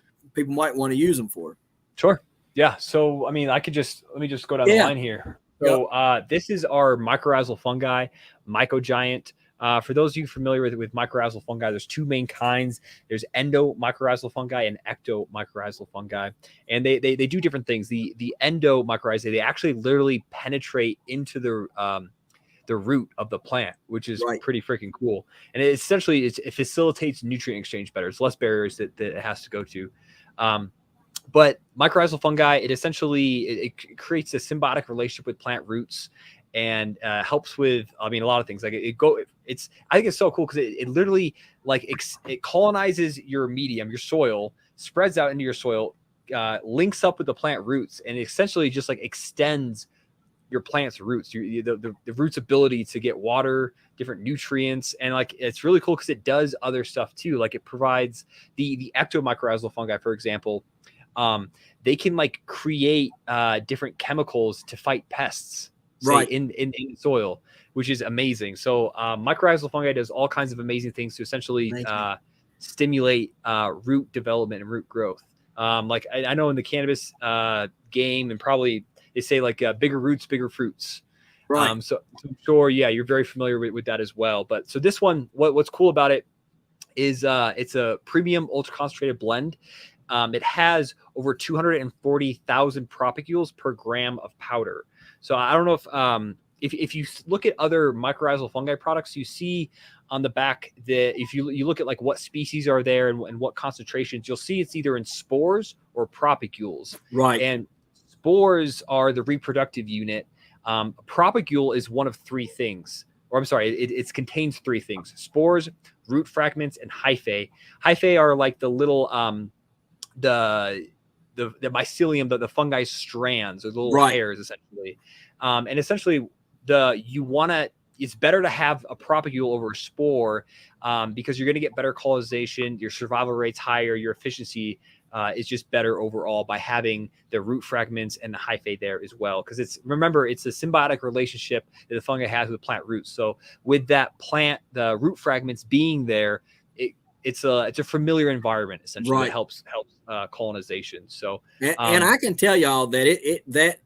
might want to use them for. Sure. Yeah. So I mean, let me just go down the line here. So this is our mycorrhizal fungi, mycogiant. For those of you familiar with mycorrhizal fungi, there's two main kinds. There's endomycorrhizal fungi and ectomycorrhizal fungi, and they do different things. The endomycorrhizae, they actually literally penetrate into the root of the plant, which is pretty freaking cool. And it facilitates nutrient exchange better. It's less barriers that it has to go to. But mycorrhizal fungi, it essentially it creates a symbiotic relationship with plant roots and helps with, a lot of things. Like I think it's so cool because it literally it colonizes your medium, your soil, spreads out into your soil, links up with the plant roots, and essentially just extends your plant's roots, the root's ability to get water, different nutrients, and it's really cool because it does other stuff too. Like it provides the ectomycorrhizal fungi, for example. They can create different chemicals to fight pests, in soil, which is amazing. So mycorrhizal fungi does all kinds of amazing things to essentially stimulate root development and root growth. I know in the cannabis game, and probably they say bigger roots, bigger fruits. Right. So I'm sure, you're very familiar with that as well. But so this one, what's cool about it is it's a premium ultra concentrated blend. It has over 240,000 propagules per gram of powder. So I don't know if you look at other mycorrhizal fungi products, you see on the back that if you look at like what species are there and what concentrations, you'll see it's either in spores or propagules. Right. And spores are the reproductive unit. Propagule is one of three things, or I'm sorry, it contains three things: spores, root fragments, and hyphae. Hyphae are like the little the mycelium, the fungi strands, or the little hairs, essentially. And essentially, it's better to have a propagule over a spore because you're going to get better colonization, your survival rate's higher, your efficiency is just better overall by having the root fragments and the hyphae there as well. Because remember, it's a symbiotic relationship that the fungi has with plant roots. So with that plant, the root fragments being there, it's a familiar environment essentially that helps colonization. So and I can tell y'all that that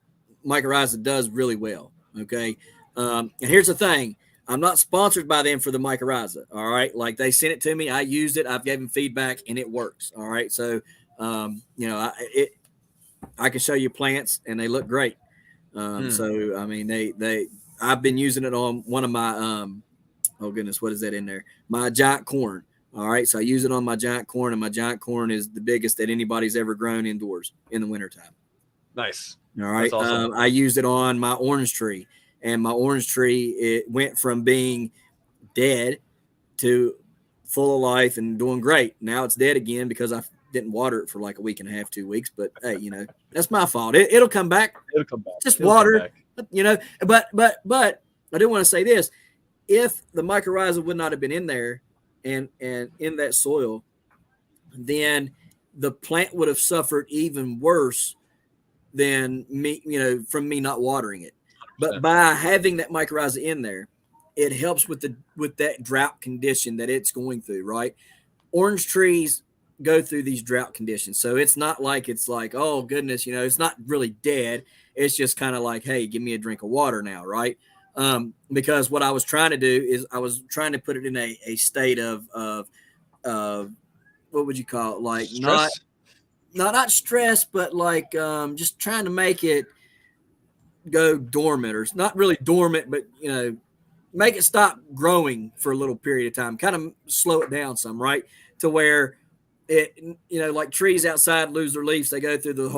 mycorrhiza does really well. Okay. And here's the thing. I'm not sponsored by them for the mycorrhiza. All right. Like they sent it to me. I used it. I've given feedback and it works. All right. So, I can show you plants and they look great. So, I mean, I've been using it on one of my, oh goodness, what is that in there? My giant corn. All right. So I use it on my giant corn, and my giant corn is the biggest that anybody's ever grown indoors in the wintertime. Nice. All right. Awesome. I used it on my orange tree, and my orange tree, it went from being dead to full of life and doing great. Now it's dead again because I didn't water it for like a week and a half, 2 weeks, but hey, that's my fault. It'll come back. It'll come back. Just water, but I do want to say this. If the mycorrhiza would not have been in there and in that soil, then the plant would have suffered even worse than me, from me not watering it. 100%. But by having that mycorrhiza in there, it helps with that drought condition that it's going through, right? Orange trees go through these drought conditions. So it's not like oh goodness, it's not really dead. It's just kind of like, hey, give me a drink of water now, right? Because what I was trying to do is I was trying to put it in a state of what would you call it? Like stress? not stress, but like just trying to make it go dormant, or it's not really dormant, but make it stop growing for a little period of time, kind of slow it down some, right? To where it, like trees outside lose their leaves, they go through the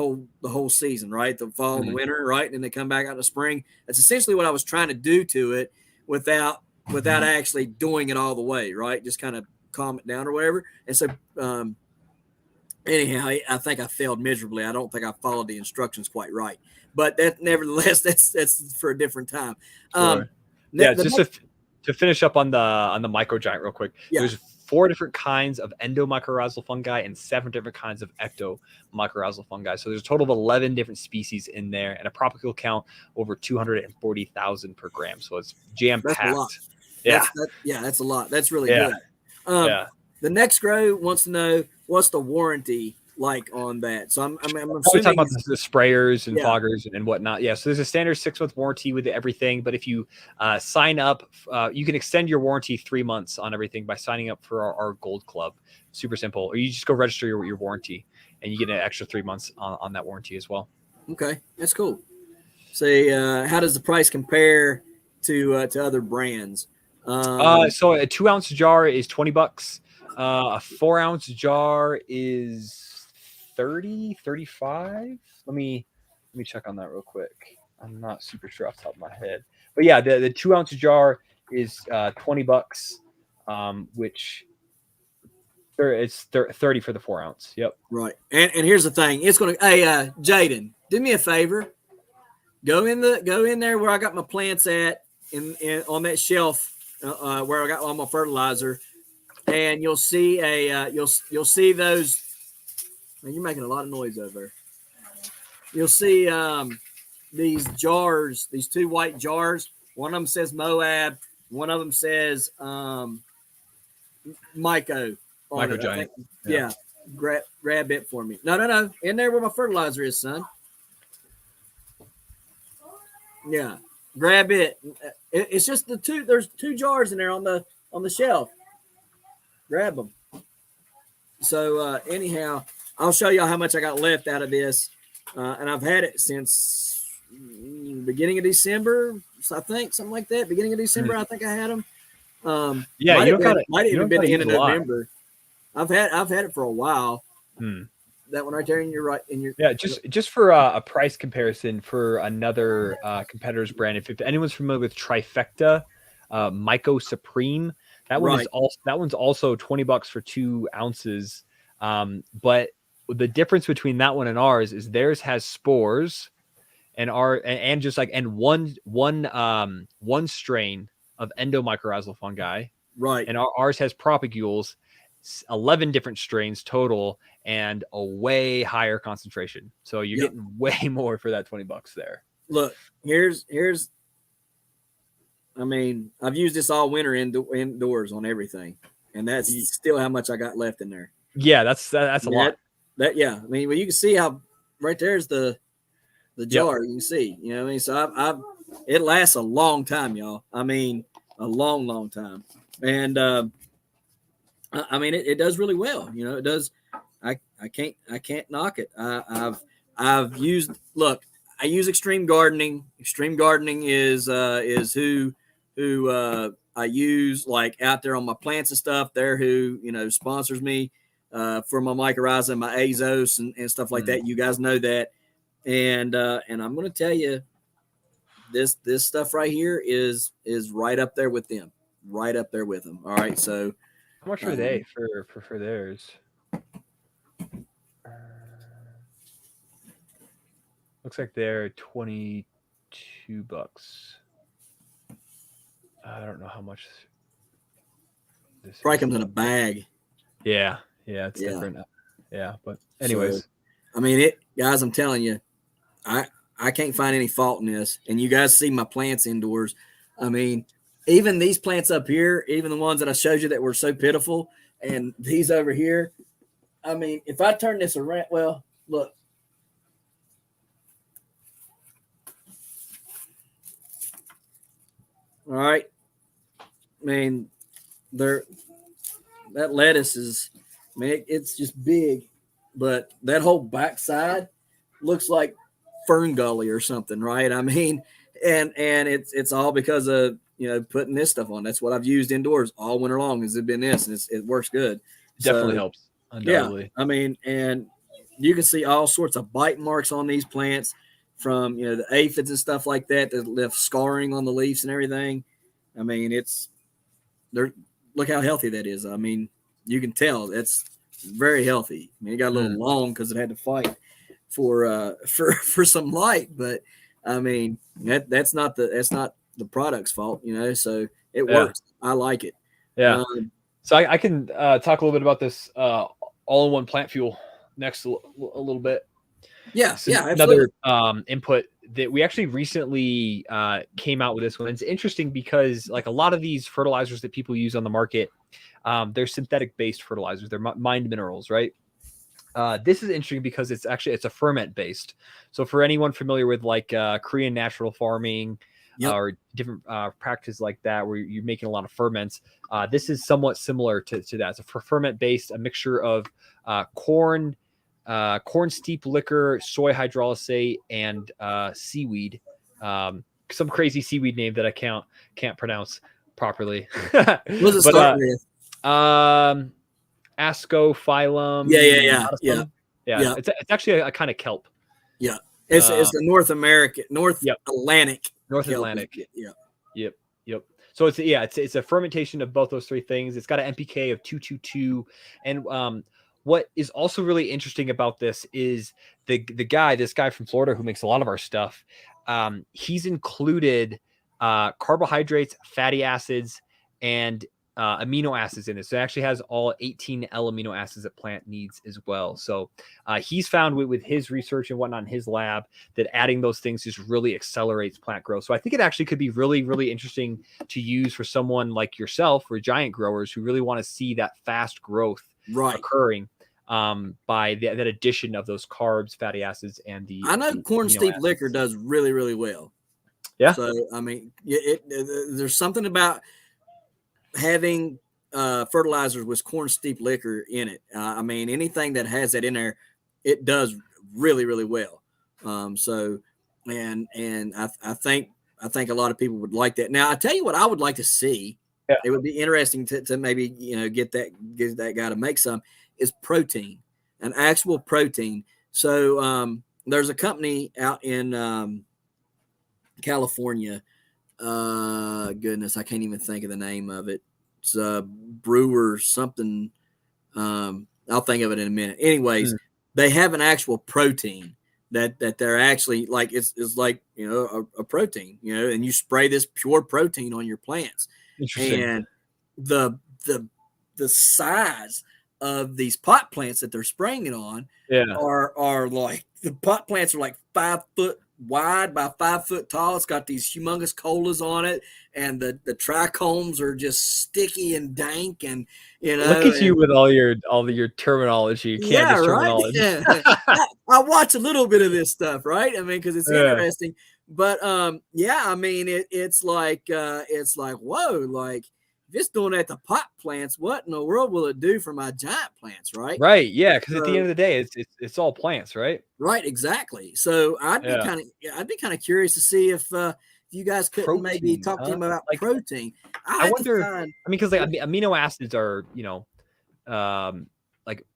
whole season, right? The fall and the winter, right? And they come back out in the spring. That's essentially what I was trying to do to it without actually doing it all the way, right? Just kind of calm it down or whatever. And so, anyhow, I think I failed miserably. I don't think I followed the instructions quite right, but nevertheless, that's for a different time. Sure. To finish up on the microgiant real quick. Yeah. There's 4 different kinds of endomycorrhizal fungi and 7 different kinds of ectomycorrhizal fungi. So there's a total of 11 different species in there, and a propagule count over 240,000 per gram. So it's jam-packed. That's a lot. Yeah. That's a lot. That's really good. The next grow wants to know, what's the warranty like on that? So I'm assuming talking about the sprayers and foggers and whatnot. Yeah. So there's a standard 6-month warranty with everything, but if you sign up, you can extend your warranty 3 months on everything by signing up for our Gold Club. Super simple. Or you just go register your warranty, and you get an extra 3 months on that warranty as well. Okay, that's cool. So how does the price compare to other brands? So a 2-ounce jar is $20. A 4-ounce jar is 30, 35. Let me check on that real quick. I'm not super sure off the top of my head, but yeah, the 2-ounce jar is $20, which it's 30 for the 4-ounce. Yep. Right. And here's the thing. It's going to, hey, Jaden, do me a favor. Go in there where I got my plants at in on that shelf where I got all my fertilizer, and you'll see you'll see those. Man, you're making a lot of noise over there. You'll see these jars, these 2 white jars. One of them says Moab. One of them says Microgiant. Yeah. Grab it for me. No. In there where my fertilizer is, son. Yeah. Grab it. It's just the 2. There's 2 jars in there on the shelf. Grab them. So anyhow, I'll show y'all how much I got left out of this. And I've had it since beginning of December, I think, something like that. Beginning of December, I think I had them. Yeah, might you have don't been, gotta might you even don't been gotta the end use of a lot. November. I've had it for a while. Hmm. That one right there in your right in your Yeah, just for a price comparison for another competitor's brand. If anyone's familiar with Trifecta, Myco Supreme, that right. one's also $20 for 2 ounces. But the difference between that one and ours is theirs has spores, and one strain of endomycorrhizal fungi, Right. and ours has propagules, 11 different strains total, and a way higher concentration. So you're Yep. getting way more for that $20 there. Look, here's. I mean, I've used this all winter indoors on everything, and that's still how much I got left in there. Yeah, that's a lot. Yeah. I mean, well, you can see how right there's the jar. Yep. You can see. You know what I mean? So it lasts a long time, y'all. I mean, a long time. And I mean, it does really well. You know, it does. I can't knock it. I've used. Look, I use Extreme Gardening. Extreme Gardening is who I use like out there on my plants and stuff. They're who sponsors me for my mycorrhiza and my azos and stuff like that. You guys know that. And I'm going to tell you, this stuff right here is right up there with them, right up there with them. All right, so How much are they for theirs? Looks like they're $22. I don't know how much this probably comes in a bag. Yeah, it's different. Yeah, but anyways, so, I mean, guys, I'm telling you, I can't find any fault in this. And you guys see my plants indoors. I mean, even these plants up here, even the ones that I showed you that were so pitiful, and these over here. I mean, if I turn this around, well, look. All right. I mean, that lettuce is, I mean, it's just big, but that whole backside looks like Fern Gully or something, right? I mean, and it's all because of putting this stuff on. That's what I've used indoors all winter long. Has it been this, and it works good. Definitely helps. Undoubtedly. Yeah, I mean, and you can see all sorts of bite marks on these plants from the aphids and stuff like that left scarring on the leaves and everything. I mean, look how healthy that is. I mean, you can tell that's very healthy. I mean, it got a little long because it had to fight for some light, but I mean that's not the product's fault, so it works. I like it. Yeah. So I can talk a little bit about this all-in-one plant fuel next a little bit. Yeah, so yeah. Another input that we actually recently came out with this one. It's interesting because like a lot of these fertilizers that people use on the market, they're synthetic-based fertilizers. They're mined minerals, right? This is interesting because it's a ferment based. So for anyone familiar with like Korean natural farming or different practices like that, where you're making a lot of ferments, this is somewhat similar to that. It's a ferment based, a mixture of corn steep liquor, soy hydrolysate, and seaweed. Some crazy seaweed name that I can't pronounce properly. What does it start with? Ascophylum. Yeah. It's actually a kind of kelp. Yeah, it's the North Atlantic. North kelp. Atlantic. Yep. So it's a fermentation of both those three things. It's got an NPK of 222, and what is also really interesting about this is this guy from Florida who makes a lot of our stuff. He's included carbohydrates, fatty acids, and amino acids in it. So it actually has all 18 L-amino acids that plant needs as well. So he's found with his research and whatnot in his lab that adding those things just really accelerates plant growth. So I think it actually could be really, really interesting to use for someone like yourself or giant growers who really want to see that fast growth occurring by that addition of those carbs, fatty acids, and I know corn steep liquor does really, really well. Yeah. So I mean, there's something about having fertilizers with corn steep liquor in it. I mean, anything that has that in there, it does really, really well. So and I think a lot of people would like that. Now, I tell you what, I would like to see. Yeah. It would be interesting to maybe get that guy to make some is protein, an actual protein. So there's a company out in California. Goodness, I can't even think of the name of it. It's Brewer something. I'll think of it in a minute. Anyways, they have an actual protein that they're actually like it's like a protein, and you spray this pure protein on your plants. Interesting. And the the the size of these pot plants that they're spraying it on are like the pot plants are like 5 foot wide by 5 foot tall. It's got these humongous colas on it, and the trichomes are just sticky and dank, and Look at you with all your terminology, cannabis terminology. Right. I watch a little bit of this stuff, right? I mean, because it's interesting. But yeah, I mean, it's like whoa, like if it's doing that to pot plants, what in the world will it do for my giant plants, right? Right. Yeah, because at the end of the day, it's all plants, right? Right, exactly. So I'd be kind of curious to see if you guys couldn't maybe talk to him about like, protein. I wonder. I mean, because like amino acids are, like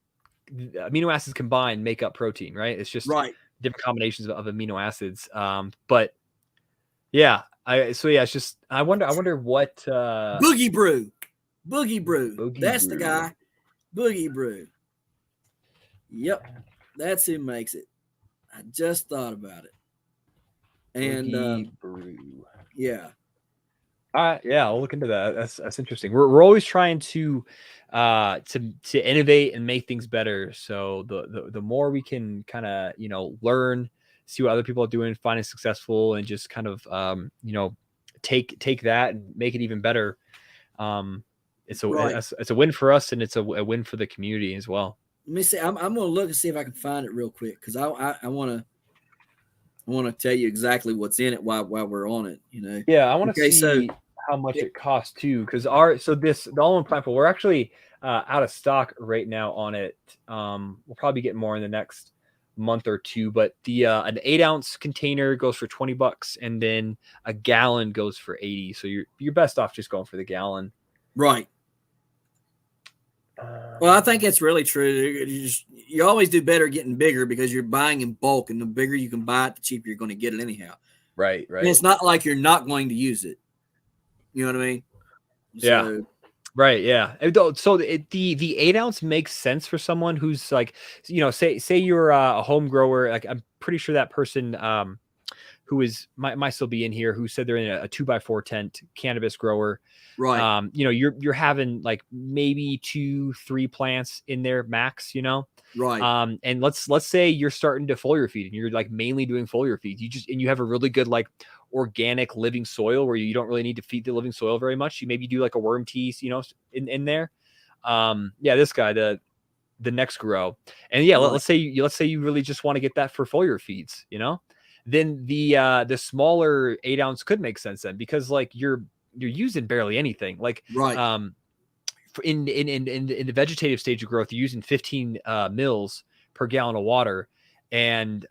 amino acids combined make up protein, right? It's just different combinations of amino acids. But yeah, it's just I wonder what Boogie Brew. That's the guy. Boogie Brew. Yep, that's who makes it. I just thought about it. And Brew. Yeah. Yeah, I'll look into that. That's interesting. We're always trying to innovate and make things better. So the more we can kind of learn, see what other people are doing, find it successful, and just kind of take that and make it even better. It's a win for us, and it's a win for the community as well. Let me see. I'm gonna look and see if I can find it real quick because I want to tell you exactly what's in it while we're on it. Yeah, I want to see how much it costs too, because the all-in plant, we're actually out of stock right now on it. We'll probably get more in the next month or two, but the an 8-ounce container goes for $20, and then a gallon goes for $80. So you're best off just going for the gallon. Right. Well, I think it's really true. You always do better getting bigger because you're buying in bulk, and the bigger you can buy it, the cheaper you're going to get it anyhow. Right. And it's not like you're not going to use it. You know what I mean? Yeah. Right. Yeah. So the 8-ounce makes sense for someone who's like, say you're a home grower. Like I'm pretty sure that person who might still be in here, who said they're in a 2x4 tent cannabis grower. Right. You're having like maybe 2-3 plants in there max, Right. And let's say you're starting to foliar feed and you're like mainly doing foliar feed. You have a really good like organic living soil where you don't really need to feed the living soil very much. You maybe do like a worm tea, in there. This guy, the next grow. And let's say you really just want to get that for foliar feeds, then the smaller 8-ounce could make sense then, because like you're using barely anything. Like in the vegetative stage of growth, you're using 15 mils per gallon of water. And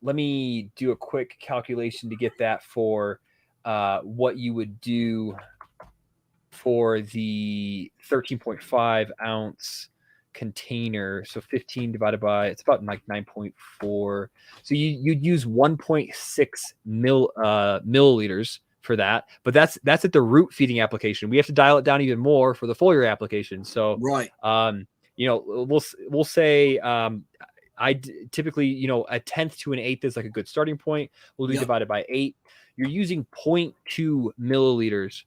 let me do a quick calculation to get that for what you would do for the 13.5 ounce container. So 15 divided by, it's about like 9.4. So you'd use 1.6 milliliters for that, but that's at the root feeding application. We have to dial it down even more for the foliar application. So we'll say I typically, 1/10 to 1/8 is like a good starting point. We'll do divided by 8. You're using 0.2 milliliters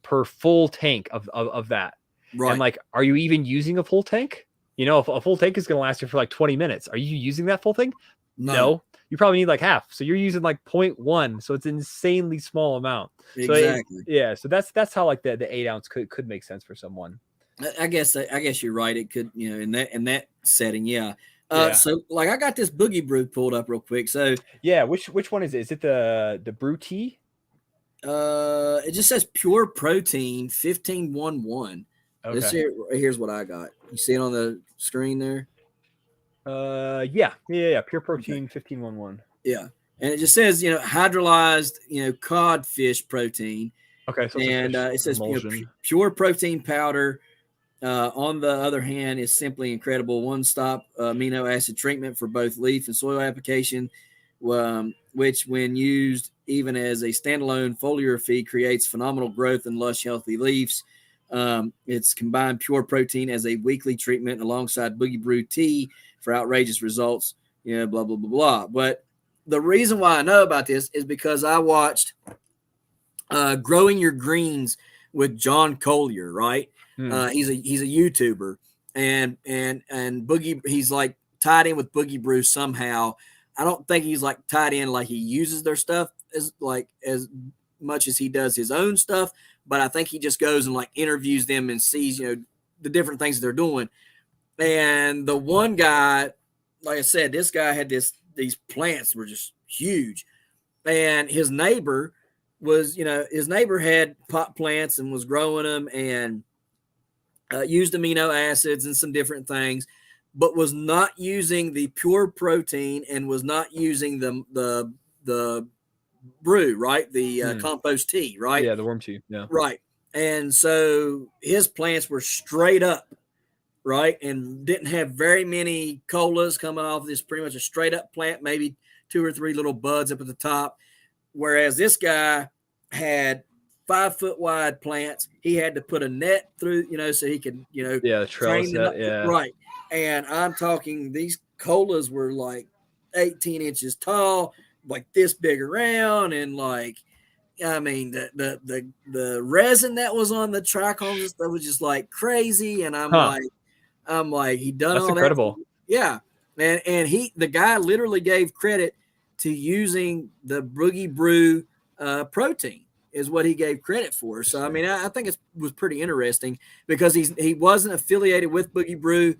per full tank of that. Right. And like, are you even using a full tank? If a full tank is going to last you for like 20 minutes, are you using that full thing? No. You probably need like half. So you're using like 0.1. So it's an insanely small amount. Exactly. So that's how like the 8-ounce could make sense for someone. I guess you're right. It could, in that setting. Yeah. So like I got this Boogie Brew pulled up real quick. So which one is it? Is it the brew tea? It just says pure protein 1511. Okay. Here's what I got. You see it on the screen there? Pure protein 1511. Yeah. and it just says, hydrolyzed, codfish protein. Okay, so it's a And fish it says, emulsion. pure protein powder. On the other hand, is simply incredible one-stop amino acid treatment for both leaf and soil application, which, when used even as a standalone foliar feed, creates phenomenal growth and lush, healthy leaves. It's combined pure protein as a weekly treatment alongside Boogie Brew tea for outrageous results. Blah, blah, blah, blah. But the reason why I know about this is because I watched Growing Your Greens with John Collier, right? He's a YouTuber, and Boogie, he's like tied in with Boogie Brew somehow. I don't think he's like tied in like he uses their stuff as much as he does his own stuff, but I think he just goes and like interviews them and sees, the different things that they're doing. And the one guy, like I said, this guy had these plants were just huge, and his neighbor had pot plants and was growing them and used amino acids and some different things, but was not using the pure protein and was not using the brew, right? The compost tea, right? Yeah, the worm tea. Yeah. Right. And so his plants were straight up, right? And didn't have very many colas coming off this, pretty much a straight up plant, maybe 2 or 3 little buds up at the top. Whereas this guy had 5 foot wide plants. He had to put a net through, so he could, the trellis net, yeah. Right. And I'm talking, these colas were like 18 inches tall, like this big around, and like, I mean, the resin that was on the trichomes and stuff was just like crazy. And I'm like, he done That's all incredible. that. Yeah. And the guy literally gave credit to using the Boogie Brew protein is what he gave credit for. So, I mean, I think it was pretty interesting because he wasn't affiliated with Boogie Brew.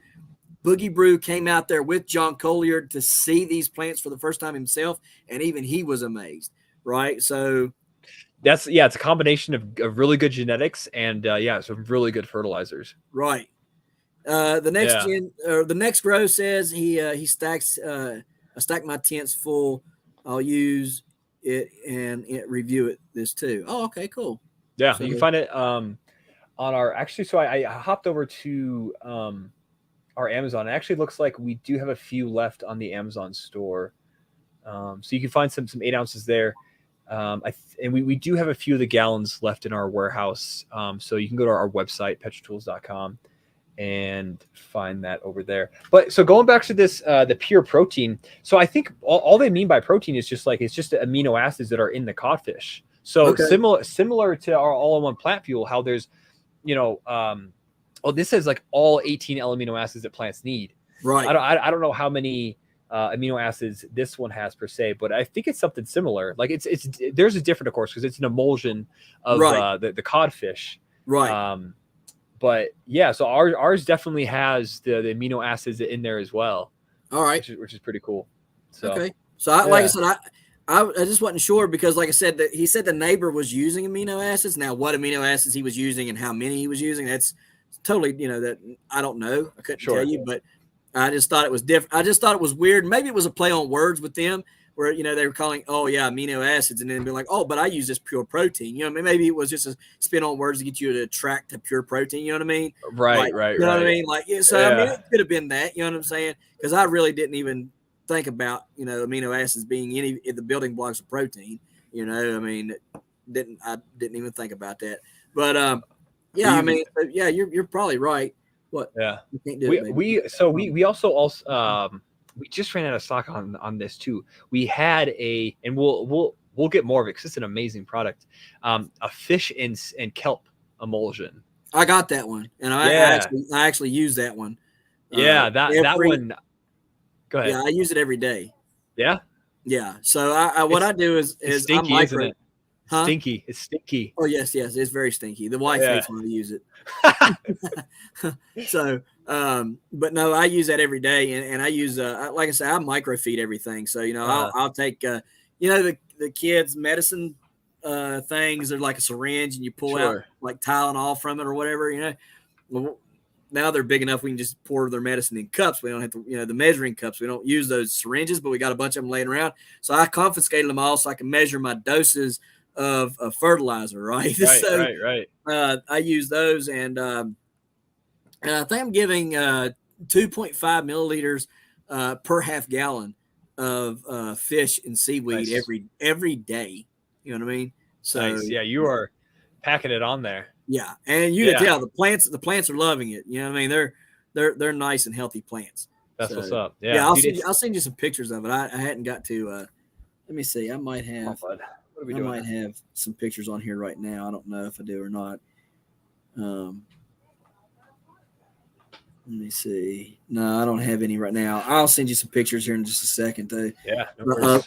Boogie Brew came out there with John Collier to see these plants for the first time himself, and even he was amazed, right? So it's a combination of really good genetics and some really good fertilizers. Right. The next grow says he stacks I stack my tents full. I'll use it and review it this too. Oh, okay, cool. Yeah, so you can find it on our so I hopped over to our Amazon. It actually looks like we do have a few left on the Amazon store. So you can find some 8 ounces there. And we do have a few of the gallons left in our warehouse. So you can go to our website, petratools.com, and find that over there. But so going back to this, the pure protein. So I think all they mean by protein is just it's just the amino acids that are in the codfish. So similar to our all-in-one plant fuel, how there's, this is like all 18 amino acids that plants need. Right. I don't know how many amino acids this one has per se, but I think it's something similar. Like there's a different, of course, because it's an emulsion of the codfish. Right. But yeah, so ours definitely has the amino acids in there as well. All right, which is pretty cool. So, okay. So like I said, I just wasn't sure because, like I said, that he said the neighbor was using amino acids. Now, what amino acids he was using and how many he was using, that's totally, that I don't know. I couldn't tell you, but I just thought it was different. I just thought it was weird. Maybe it was a play on words with them where, they were calling, amino acids, and then be like, but I use this pure protein. Maybe it was just a spin on words to get you to attract to pure protein. You know what I mean? Right. You know what I mean? Like, I mean, it could have been that. You know what I'm saying? Because I really didn't even think about, amino acids being any of the building blocks of protein. I mean, I didn't even think about that. But you're probably right. What? Yeah. You can't do it, we also we just ran out of stock on this too. We had and we'll get more of it because it's an amazing product. A fish and kelp emulsion. I got that one, and I actually use that one. That one. Go ahead. Yeah, I use it every day. Yeah. Yeah. So what I do is stinky, isn't it? Huh? Stinky. It's stinky. Oh yes, it's very stinky. The wife hates when I use it. So, but no, I use that every day, and I use like I said, I microfeed everything. So I'll take the kids' medicine things. They're like a syringe, and you pull out like Tylenol from it or whatever. now they're big enough we can just pour their medicine in cups. We don't have to, the measuring cups. We don't use those syringes, but we got a bunch of them laying around. So I confiscated them all so I can measure my doses of fertilizer, right? So right. I use those, and I think I'm giving 2.5 milliliters per half gallon of fish and seaweed every day. You know what I mean? So nice. Yeah, you are packing it on there. Yeah, and you can tell the plants are loving it. You know what I mean? They're nice and healthy plants. That's what's up. Yeah, I'll send you some pictures of it. I hadn't got to. Let me see. I might have. What are we I doing? might have some pictures on here right now. I don't know if I do or not. Let me see. No, I don't have any right now. I'll send you some pictures here in just a second, though. Yeah,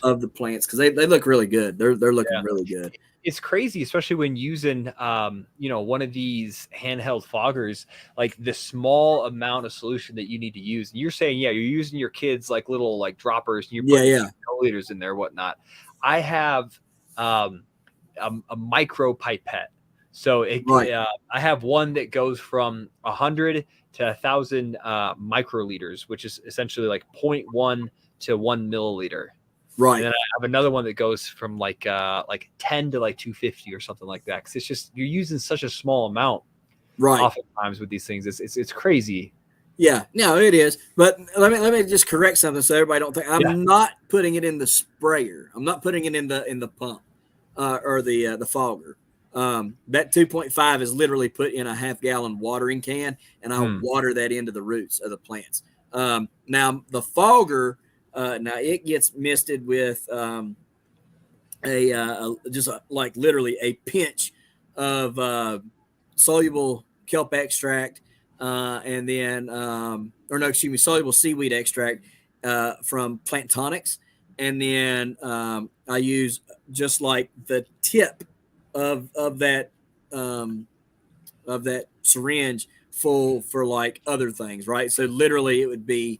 of the plants, because they look really good. They're looking really good. It's crazy, especially when using one of these handheld foggers, like the small amount of solution that you need to use. And you're saying, you're using your kids like little like droppers, and you're putting milliliters in there, whatnot. I have a micro pipette. So I have one that goes from 100 to 1,000 microliters, which is essentially like 0.1 to 1 milliliter. Right. And then I have another one that goes from like 10 to like 250 or something like that. Because it's just you're using such a small amount. Right. Oftentimes with these things, it's crazy. Yeah, no, it is. But let me just correct something so everybody don't think I'm not putting it in the sprayer. I'm not putting it in the pump or the fogger. That 2.5 is literally put in a half-gallon watering can, and I'll water that into the roots of the plants. Now the fogger, now it gets misted with literally a pinch of soluble kelp extract, and then soluble seaweed extract from Plant Tonics, and then I use just like the tip of that syringe full for like other things, right? So literally it would be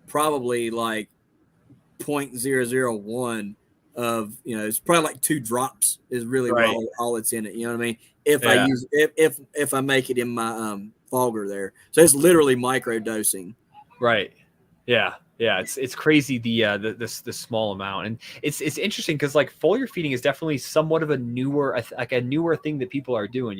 probably like 0.001 of, it's probably like 2 drops is really all it's in it. You know what I mean? If I make it in my fogger there. So it's literally micro dosing. Right. Yeah. Yeah, it's crazy the small amount, and it's interesting because like foliar feeding is definitely somewhat of a newer thing that people are doing.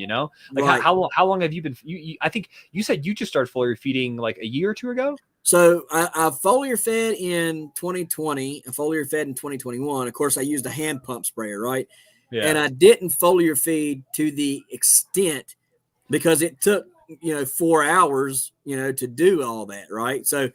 Like how long have you been? I think you said you just started foliar feeding like a year or 2 ago. So I foliar fed in 2020. I foliar fed in 2021. Of course, I used a hand pump sprayer, right? Yeah. And I didn't foliar feed to the extent because it took 4 hours to do all that, right? So.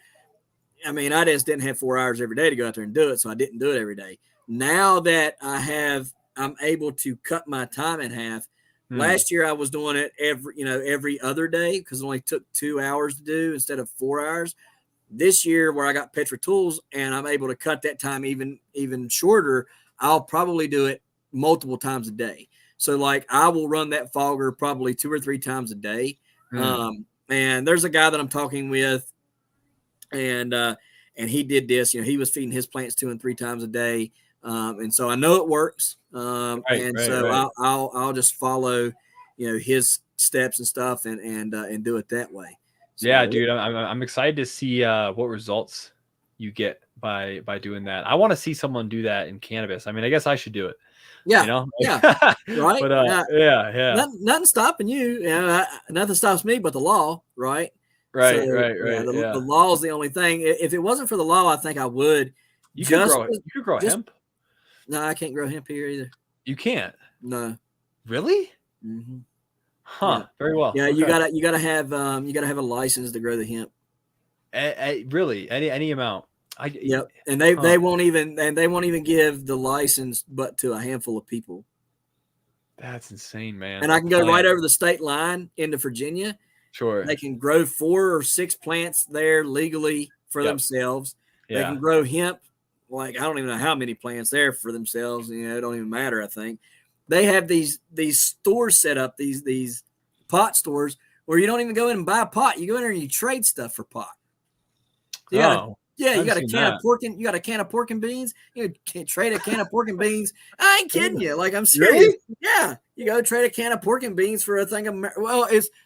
I mean, I just didn't have 4 hours every day to go out there and do it, so I didn't do it every day. Now that I'm able to cut my time in half. Last year I was doing it every other day because it only took 2 hours to do instead of 4 hours. This year, where I got Petra Tools and I'm able to cut that time even shorter, I'll probably do it multiple times a day. So, like, I will run that fogger probably 2 or 3 times a day. And there's a guy that I'm talking with. And he did this, he was feeding his plants 2 and 3 times a day. And so I know it works. I'll just follow, his steps and stuff and do it that way. So, yeah, dude, I'm excited to see what results you get by doing that. I want to see someone do that in cannabis. I mean, I guess I should do it. Yeah. Right. But nothing stopping you. Nothing stops me but the law. Right. Right. The law is the only thing. If it wasn't for the law, I think I would. You could grow hemp. No, I can't grow hemp here either. You can't. No. Really? Mm-hmm. Huh. Yeah. Very well. Yeah, okay. you gotta have a license to grow the hemp. Really? Any amount? Yep. And they won't even give the license but to a handful of people. That's insane, man. And I can go right over the state line into Virginia. Sure. They can grow 4 or 6 plants there legally for themselves. Yeah. They can grow hemp, like I don't even know how many plants there for themselves. It don't even matter, I think. They have these stores set up, these pot stores where you don't even go in and buy a pot. You go in there and you trade stuff for pot. You got a can of pork and beans. You can trade a can of pork and beans. I ain't kidding you. Like, I'm serious. Really? Yeah. You go trade a can of pork and beans for a thing of,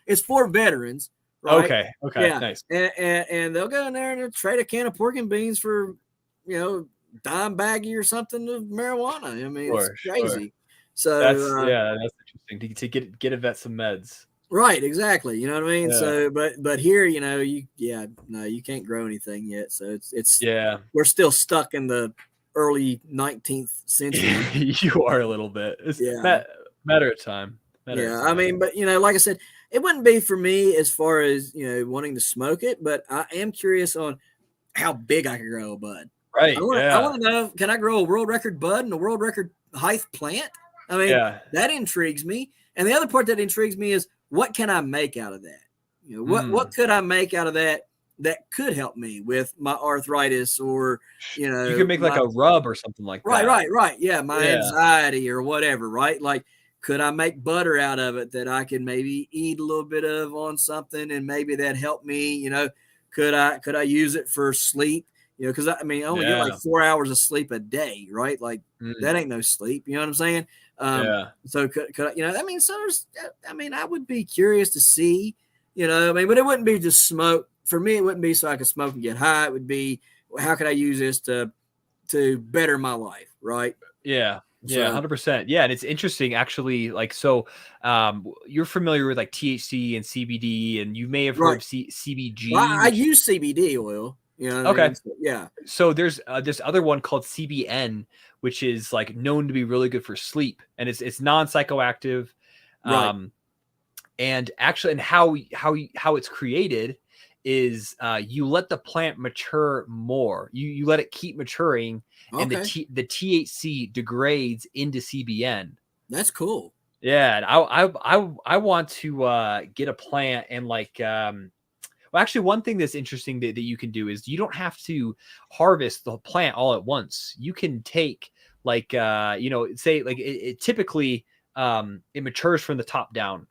it's for veterans, right? Okay. Okay. Yeah, Nice. and they'll go in there and they'll trade a can of pork and beans for, dime baggie or something of marijuana. I mean, it's Sure. Sure. crazy. So, That's interesting to get a vet some meds. right, exactly. You know what I mean? Yeah. So, but here, no, you can't grow anything yet. So it's Yeah. we're still stuck in the early 19th century. You are a little bit. It's Yeah. matter of time. Matter of Yeah. I time. mean, but like I said, it wouldn't be for me as far as, wanting to smoke it, but I am curious on how big I can grow a bud. Right. I Yeah. want to know, can I grow a world record bud and a world record height plant? I mean, Yeah. that intrigues me. And the other part that intrigues me is, what can I make out of that? What could I make out of that could help me with my arthritis, or, You can make like a rub or something like that. right. Yeah. My Yeah. anxiety or whatever, right? Like, could I make butter out of it that I can maybe eat a little bit of on something, and maybe that helped me? Could I use it for sleep? Because I mean, I only get like Yeah. 4 hours of sleep a day, right? Like, Mm. that ain't no sleep. You know what I'm saying? Yeah. So could I, I mean, so I mean, I would be curious to see, I mean, but it wouldn't be just smoke for me. It wouldn't be so I could smoke and get high. It would be, how could I use this to better my life, right? Yeah. Yeah, So 100%. Yeah, and it's interesting actually. Like, so, you're familiar with like THC and CBD, and you may have heard right. of Well, CBG, I which use CBD oil. You know what I okay. mean? So, yeah. So there's this other one called CBN, which is like known to be really good for sleep, and it's non-psychoactive. Right. And actually, and how it's created is, you let the plant mature more. You let it keep maturing, and Okay. the THC degrades into CBN. That's cool. Yeah, and I want to get a plant and like, well, actually, one thing that's interesting that you can do is you don't have to harvest the plant all at once. You can take like, say like it typically, it matures from the top down.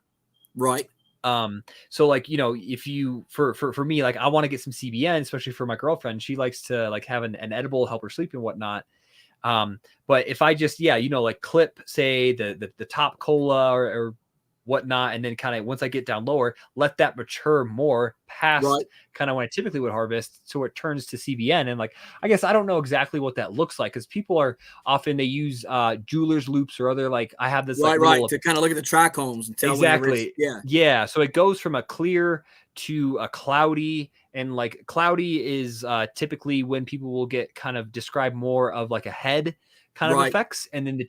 Right. So like, if you, for me, like I want to get some CBN, especially for my girlfriend. She likes to like have an edible, help her sleep and whatnot. But if I just, like clip, say the top cola or whatnot, and then kind of once I get down lower, let that mature more past Right. kind of when I typically would harvest, so it turns to CBN. And like, I guess I don't know exactly what that looks like, because people are often, they use jeweler's loops or other, like I have this like Right. little, To kind of look at the trichomes and tell exactly, yeah. yeah. So it goes from a clear to a cloudy, and like cloudy is typically when people will get kind of describe more of like a head kind of Right. effects, and then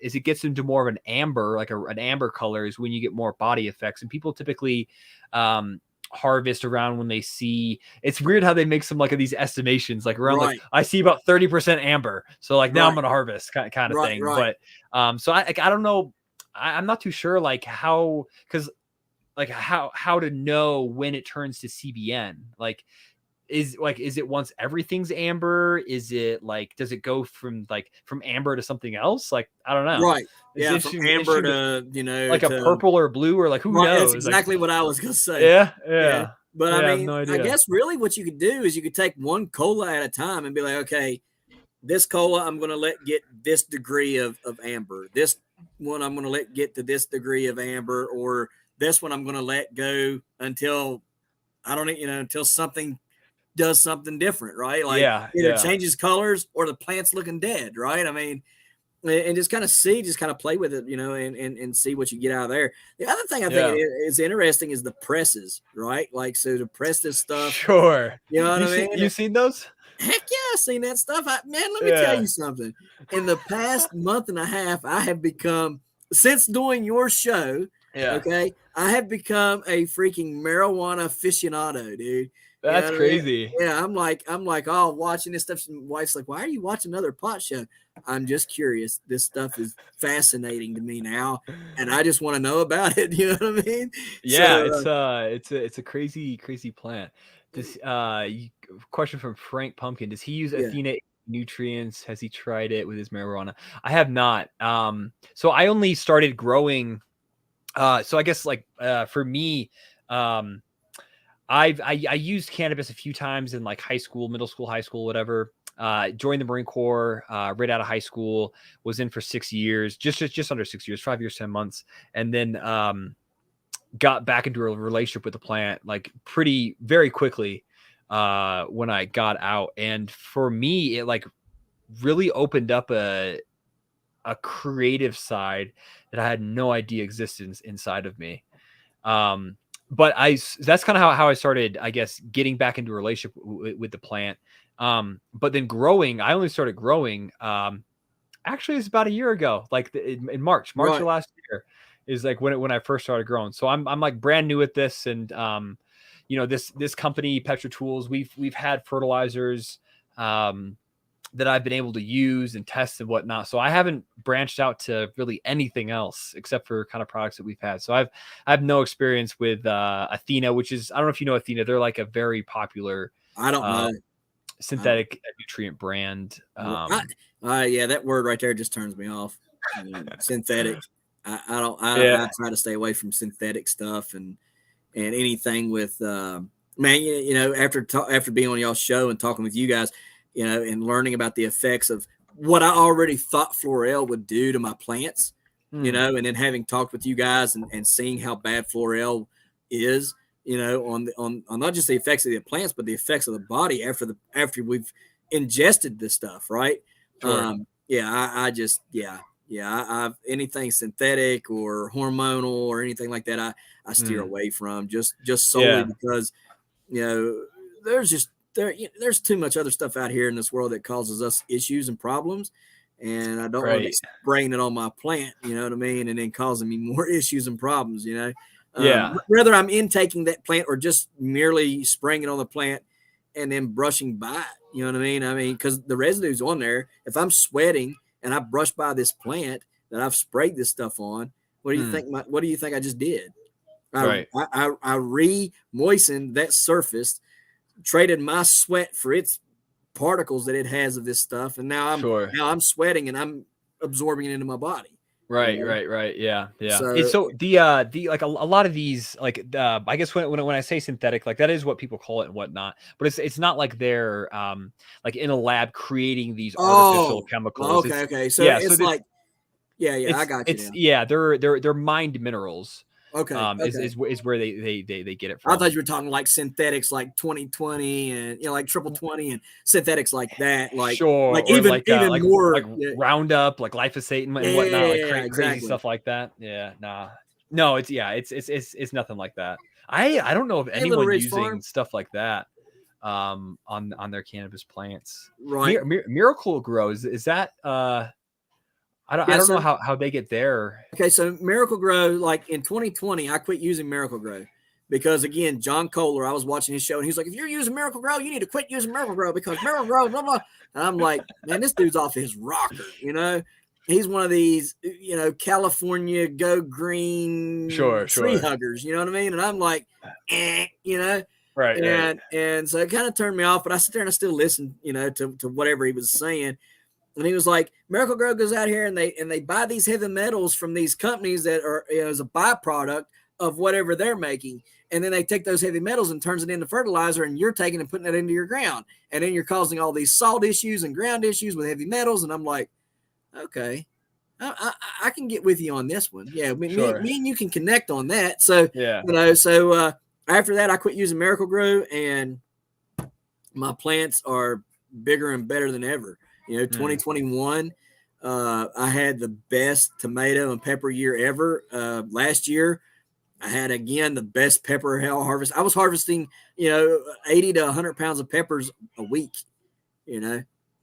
as it gets into more of an amber, like an amber color, is when you get more body effects. And people typically harvest around when they see, it's weird how they make some like of these estimations, like around like, Right. I see about 30% amber, so like now I'm Right. gonna harvest kind of Right. thing. Right. But so I don't know, I'm not too sure like how, because like how to know when it turns to CBN. Like, is it once everything's amber? Is it like, does it go from amber to something else? Like, I don't know. Right. It's Yeah. From interesting, amber to, like a to, purple or blue, or like who right. That's knows? Like, exactly what I was going to say. yeah, Yeah. yeah, But I yeah. I have mean, no I idea. guess really what you could do is you could take one cola at a time and be like, okay, this cola I'm going to let get this degree of amber. This one I'm going to let get to this degree of amber, or this one I'm going to let go until I don't, until something does something different, right? Like Yeah, either yeah, changes colors or the plant's looking dead, right? I mean, and just kind of play with it, and see what you get out of there. The other thing I think yeah. is interesting is the presses, right? Like, so to press this stuff, Sure. you know what I mean? You seen those? Heck yeah, I've seen that stuff. Man, let me tell Yeah, you something. In the past month and a half, I have become, since doing your show, yeah. okay, I have become a freaking marijuana aficionado, dude. You know That's what I mean? crazy. Yeah, I'm like, oh, watching this stuff. My wife's like, why are you watching another pot show? I'm just curious. This stuff is fascinating to me now, and I just want to know about it. You know what I mean? Yeah, So, it's a crazy plant. This question from Frank Pumpkin: does he use yeah, Athena nutrients? Has he tried it with his marijuana? I have not. So I only started growing. So I guess like for me, I used cannabis a few times in like high school, middle school, high school, whatever. Joined the Marine Corps right out of high school. Was in for 6 years, just under 6 years, 5 years, 10 months, and then got back into a relationship with the plant like very quickly when I got out. And for me, it like really opened up a creative side that I had no idea existed inside of me. But that's kind of how I started, I guess, getting back into a relationship with the plant. But then I only started growing. Actually, it's about a year ago, like in March Right. of last year is like when I first started growing. So I'm like brand new at this. And, this company, Petra Tools, we've had fertilizers, that I've been able to use and test and whatnot. So I haven't branched out to really anything else except for kind of products that we've had. So I have no experience with Athena, which is, I don't know if you know Athena. They're like a very popular I don't know. synthetic nutrient brand. Yeah, that word right there just turns me off. Synthetic. I don't. I try to stay away from synthetic stuff and anything with man. After being on y'all's show and talking with you guys, and learning about the effects of what I already thought Florel would do to my plants, and then having talked with you guys and seeing how bad Florel is, on not just the effects of the plants, but the effects of the body after we've ingested this stuff, right? Sure. I've anything synthetic or hormonal or anything like that, I steer away from just solely because, there's too much other stuff out here in this world that causes us issues and problems. And I don't want to be spraying it on my plant, you know what I mean? And then causing me more issues and problems, whether I'm intaking that plant or just merely spraying it on the plant and then brushing by it, you know what I mean? I mean, because the residue's on there. If I'm sweating and I brush by this plant that I've sprayed this stuff on, what do you think? What do you think I just did? I re-moistened that surface, traded my sweat for its particles that it has of this stuff, and now I'm sweating and I'm absorbing it into my body. Right. Yeah. So the like a lot of these, like I guess when I say synthetic, like that is what people call it and whatnot, but it's not like they're like in a lab creating these artificial chemicals. Okay. So yeah, it's like I got you. They're mined minerals. Is where they get it from. I thought you were talking like synthetics, like 2020 and like triple 20 and synthetics like that, like even more like Roundup, like glyphosate and whatnot, like crazy stuff like that. No, it's nothing like that. I don't know of anyone using stuff like that on their cannabis plants. Right, Miracle Grow is that I don't know how they get there. Okay, so Miracle Grow, like in 2020, I quit using Miracle Grow because, again, John Kohler, I was watching his show, and he's like, if you're using Miracle Grow, you need to quit using Miracle Grow because Miracle Grow, blah, blah. And I'm like, man, this dude's off his rocker, He's one of these, California go green tree huggers, you know what I mean? And I'm like, Right. And so it kind of turned me off, but I sit there and I still listen, to whatever he was saying. And he was like, Miracle Grow goes out here and they buy these heavy metals from these companies that are as a byproduct of whatever they're making. And then they take those heavy metals and turns it into fertilizer, and you're taking and putting it into your ground. And then you're causing all these salt issues and ground issues with heavy metals. And I'm like, okay, I can get with you on this one. Yeah, me and you can connect on that. So, after that, I quit using Miracle Grow, and my plants are bigger and better than ever. 2021, I had the best tomato and pepper year ever. Last year, I had, again, the best pepper harvest. I was harvesting, 80 to 100 pounds of peppers a week,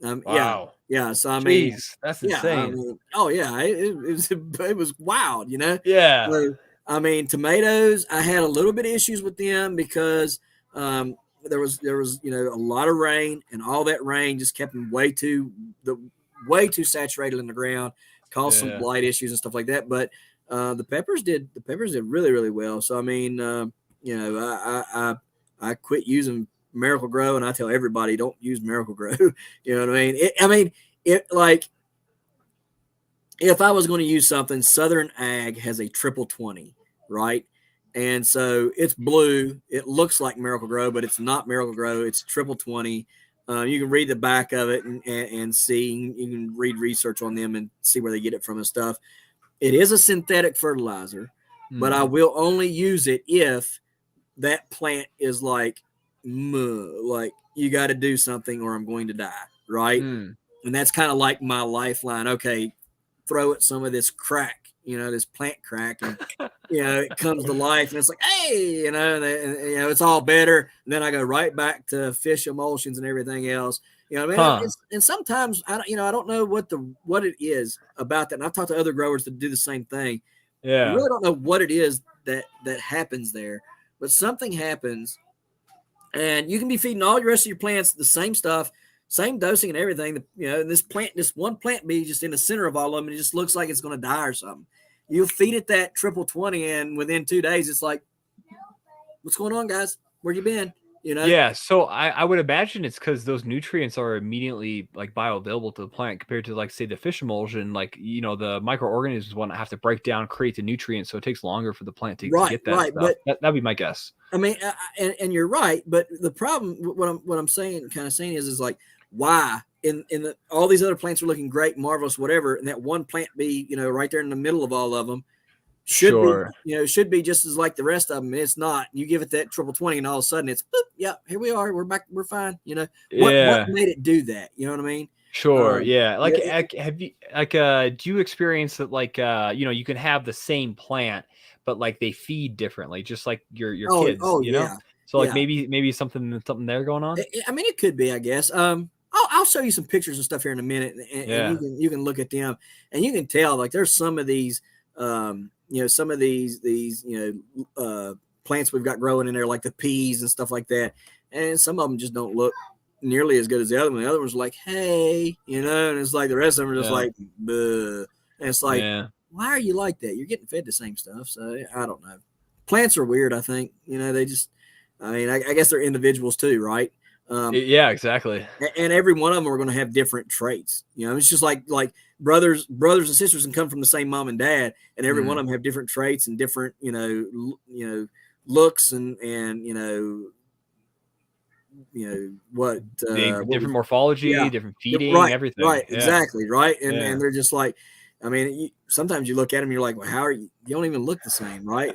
Wow. Yeah. So, I mean, that's insane. It was wild, Yeah. So, I mean, tomatoes, I had a little bit of issues with them because, there was a lot of rain, and all that rain just kept them way too saturated in the ground, caused some blight issues and stuff like that. But the peppers did really, really well. So I mean, I quit using Miracle Grow, and I tell everybody, don't use Miracle Grow. You know what I mean? If I was going to use something, Southern Ag has a triple 20, right? And so it's blue. It looks like Miracle Grow, but it's not Miracle Grow. It's triple 20. You can read the back of it and see. You can read research on them and see where they get it from and stuff. It is a synthetic fertilizer, but I will only use it if that plant is like you got to do something or I'm going to die, right? And that's kind of like my lifeline. Okay, throw it some of this crack, this plant crack, and it comes to life, and it's like, hey, and it's all better. And then I go right back to fish emulsions and everything else. And sometimes I don't know what it is about that. And I've talked to other growers that do the same thing. Yeah, I really don't know what it is that happens there, but something happens, and you can be feeding all your rest of your plants the same stuff, same dosing and everything. This one plant be just in the center of all of them, and it just looks like it's going to die or something. You'll feed it that triple 20, and within 2 days, it's like, what's going on, guys? Where you been? Yeah, so I would imagine it's because those nutrients are immediately like bioavailable to the plant compared to, like, say, the fish emulsion. Like, the microorganisms want to have to break down, create the nutrients, so it takes longer for the plant to get that stuff. But that'd be my guess. I mean, and you're right, but the problem, what I'm saying is like, why in all these other plants are looking great, marvelous, whatever, and that one plant be right there in the middle of all of them should be just as like the rest of them. It's not. You give it that triple 20, and all of a sudden it's boop, yeah, here we are, we're back, we're fine. What made it do that? You know what I mean? Sure. Yeah. Like, have you do you experience that, like, you can have the same plant, but like they feed differently, just like your kids, yeah. So like maybe something there going on. I mean, it could be, I guess. I'll show you some pictures and stuff here in a minute, and you can look at them, and you can tell, like, there's some of these, some of these plants we've got growing in there, like the peas and stuff like that, and some of them just don't look nearly as good as the other one. The other one's like, hey, and it's like the rest of them are just like, bleh. And it's like, why are you like that? You're getting fed the same stuff. So I don't know. Plants are weird, I think. They just, I guess they're individuals too, right? Yeah, exactly. And every one of them are going to have different traits. It's just like brothers and sisters can come from the same mom and dad, and every one of them have different traits and different, looks and different morphology, different feeding, everything. Right, exactly, right. And they're just like, I mean, sometimes you look at them, you're like, well, how are you? You don't even look the same, right?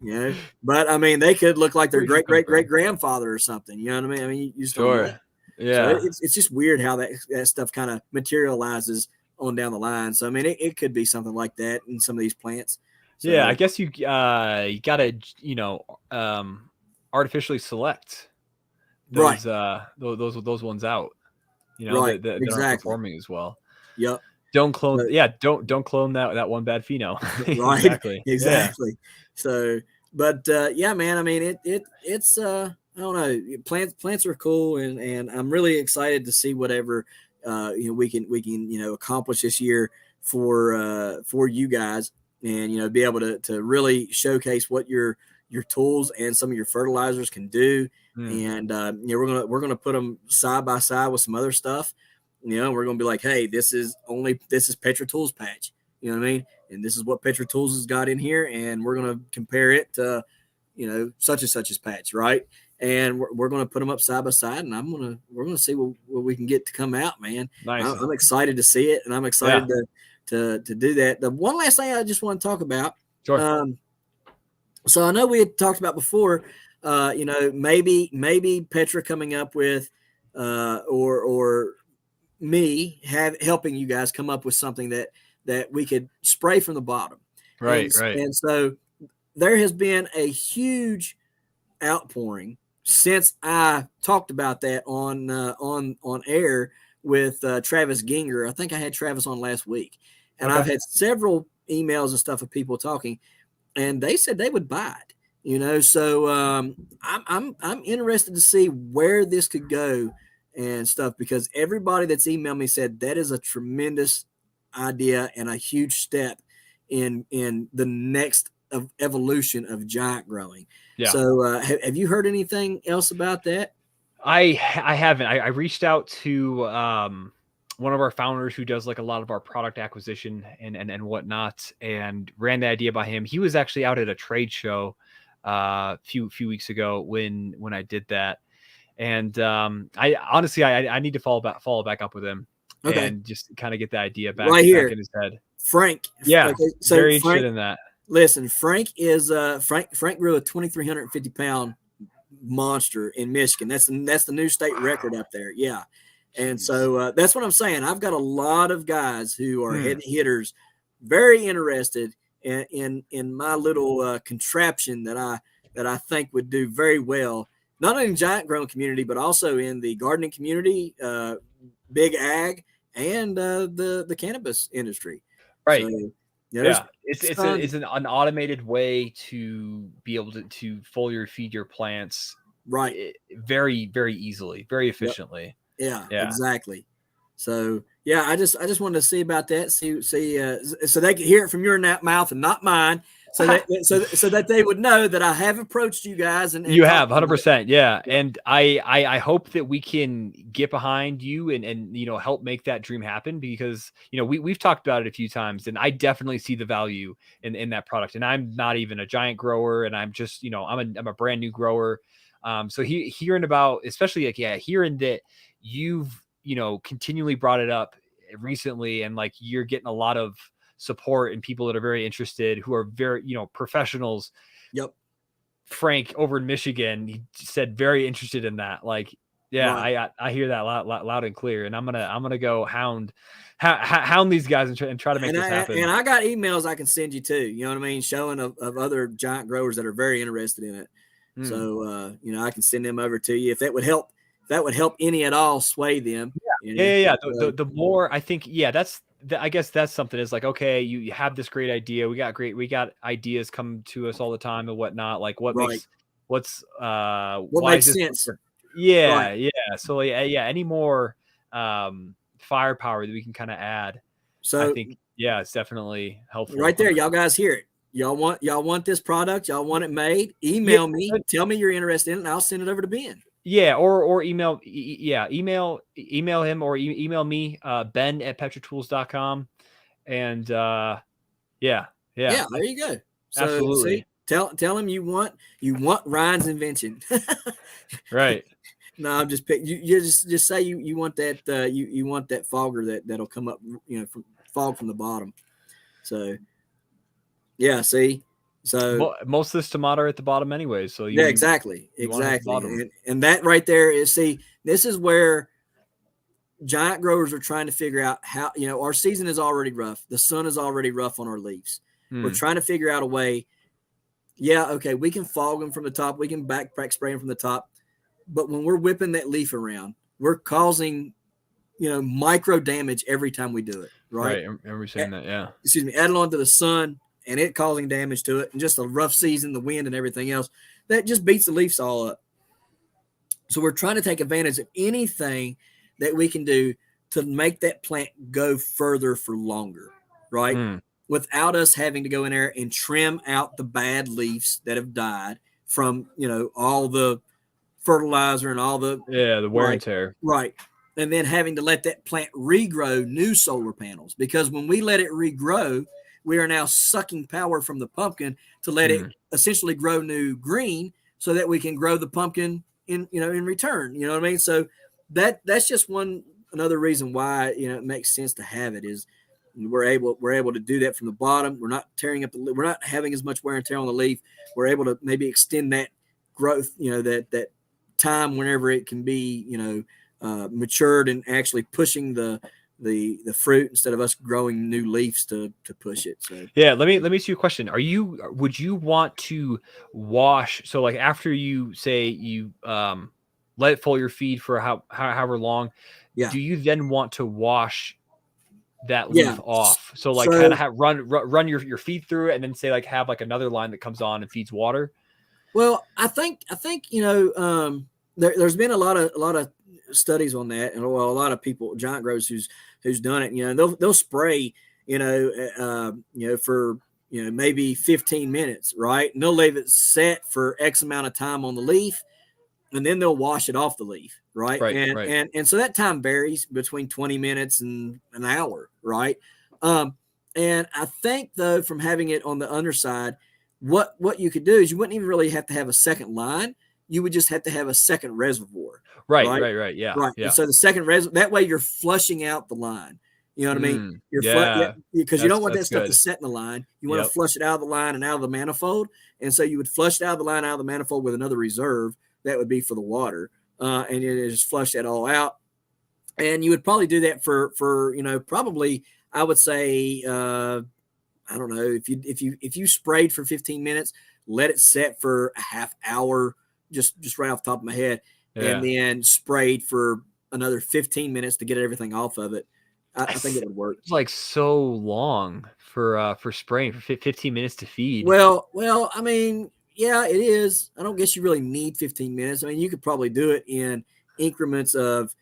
Like, but I mean, they could look like their great grandfather or something. You know what I mean? I mean, you just don't know. Yeah. So it's just weird how that stuff kind of materializes on down the line. So I mean, it could be something like that in some of these plants. So, I guess you gotta artificially select those those ones out. That aren't performing as well. Yep. Don't clone. Don't clone that one bad pheno. Right. Exactly. So, but man. I mean, it's I don't know. Plants are cool, and I'm really excited to see whatever we can accomplish this year for you guys, and be able to really showcase what your tools and some of your fertilizers can do, and we're gonna put them side by side with some other stuff. We're going to be like, hey, this is Petra Tools patch. You know what I mean? And this is what Petra Tools has got in here. And we're going to compare it to, such and such as patch. Right. And we're going to put them up side by side, and we're going to see what we can get to come out, man. Nice. I'm excited to see it, and I'm excited to do that. The one last thing I just want to talk about. Sure. So I know we had talked about before, maybe Petra coming up with, or me helping you guys come up with something that we could spray from the bottom. Right. And so there has been a huge outpouring since I talked about that on air with Travis Ginger. I think I had Travis on last week, and I've had several emails and stuff of people talking, and they said they would buy it. So I'm interested to see where this could go and stuff, because everybody that's emailed me said that is a tremendous idea and a huge step in the next evolution of giant growing. Yeah. So have you heard anything else about that? I haven't. I reached out to one of our founders who does like a lot of our product acquisition and whatnot, and ran the idea by him. He was actually out at a trade show a few weeks ago when I did that. And I honestly need to follow back up with him and just kind of get the idea back in his head. Frank. Yeah. Okay, so very Frank, interested in that. Listen, Frank grew a 2,350 pound monster in Michigan. That's the new state record up there. Yeah. And Jeez. so that's what I'm saying. I've got a lot of guys who are heavy hitters, very interested in my little contraption that I think would do very well, not only in the giant growing community, but also in the gardening community, big ag, and the cannabis industry. Right. So, yeah, it's an automated way to be able to foliar feed your plants right very, very easily, very efficiently. Yep. Yeah, exactly. So yeah, I just wanted to see about that. See, so they could hear it from your mouth and not mine. So that they would know that I have approached you guys and you have 100%. Yeah. And I hope that we can get behind you and help make that dream happen, because we've talked about it a few times, and I definitely see the value in that product. And I'm not even a giant grower, and I'm just I'm a brand new grower. So hearing about, especially hearing that you've continually brought it up recently, and like you're getting a lot of support and people that are very interested, who are very professionals. Yep. Frank over in Michigan, he said very interested in that. Like, yeah, right. I hear that loud and clear, and I'm gonna go hound these guys and try to make this happen. And I got emails I can send you too. You know what I mean? Showing of other giant growers that are very interested in it. So I can send them over to you if that would help. That would help any at all sway them. Yeah. The more, I think, I guess that's something, is like, okay, you have this great idea. We got ideas come to us all the time and whatnot. Like what makes sense? Yeah. Right. Yeah. So any more firepower that we can kind of add. So I think, it's definitely helpful. Right there. Y'all guys hear it. Y'all want this product. Y'all want it made. Email me. Tell me you're interested in it, and I'll send it over to Ben. Yeah, or email him, or email me, ben@petratools.com. And there you go. So, absolutely. See, tell him you want Ryan's invention. Right. No, I'm just picking. You just say you want that you want that fogger that'll come up, from fog from the bottom. So yeah, see. So most of this tomato are at the bottom anyway. So exactly. And that right there is, see, this is where giant growers are trying to figure out how, our season is already rough. The sun is already rough on our leaves. We're trying to figure out a way. Yeah. Okay. We can fog them from the top. We can backpack spray them from the top. But when we're whipping that leaf around, we're causing, micro damage every time we do it. Right. I remember saying that. Yeah. Excuse me. Add it on to the sun, and it causing damage to it, and just a rough season, the wind and everything else, that just beats the leaves all up. So we're trying to take advantage of anything that we can do to make that plant go further for longer, right? Without us having to go in there and trim out the bad leaves that have died from, all the fertilizer and all the wear and tear. Right. And then having to let that plant regrow new solar panels, because when we let it regrow, we are now sucking power from the pumpkin to let it essentially grow new green, so that we can grow the pumpkin in return. You know what I mean? So that's just another reason why, it makes sense to have it, is we're able to do that from the bottom. We're not tearing up we're not having as much wear and tear on the leaf. We're able to maybe extend that growth, that time whenever it can be, matured and actually pushing the fruit, instead of us growing new leaves to push it. So let me ask you a question. Would you want to wash, so like after you say you let it foliar feed for however long, do you then want to wash that leaf off? So like kind of run your feed through it, and then say like have like another line that comes on and feeds water? Well, I think there's been a lot of studies on that, and a lot of people, giant growers who's done it. They'll spray, for maybe 15 minutes, right? And they'll leave it set for X amount of time on the leaf, and then they'll wash it off the leaf, right? And so that time varies between 20 minutes and an hour, right? And I think, though, from having it on the underside, what you could do is you wouldn't even really have to have a second line. You would just have to have a second reservoir. Right. Yeah. And so the second reservoir, that way you're flushing out the line. You know what I mean? Yeah, because you don't want that that's stuff to good. set in the line. You want Yep. to flush it out of the line and out of the manifold. And so you would flush it out of the line, out of the manifold with another reserve that would be for the water. And you just flush that all out. And you would probably do that for probably I would say I don't know, if you sprayed for 15 minutes, let it set for a half hour, just right off the top of my head, and then sprayed for another 15 minutes to get everything off of it. I think it would work. It's like so long for spraying for 15 minutes to feed. Well, I mean, yeah, it is. I don't guess you really need 15 minutes. I mean, you could probably do it in increments of,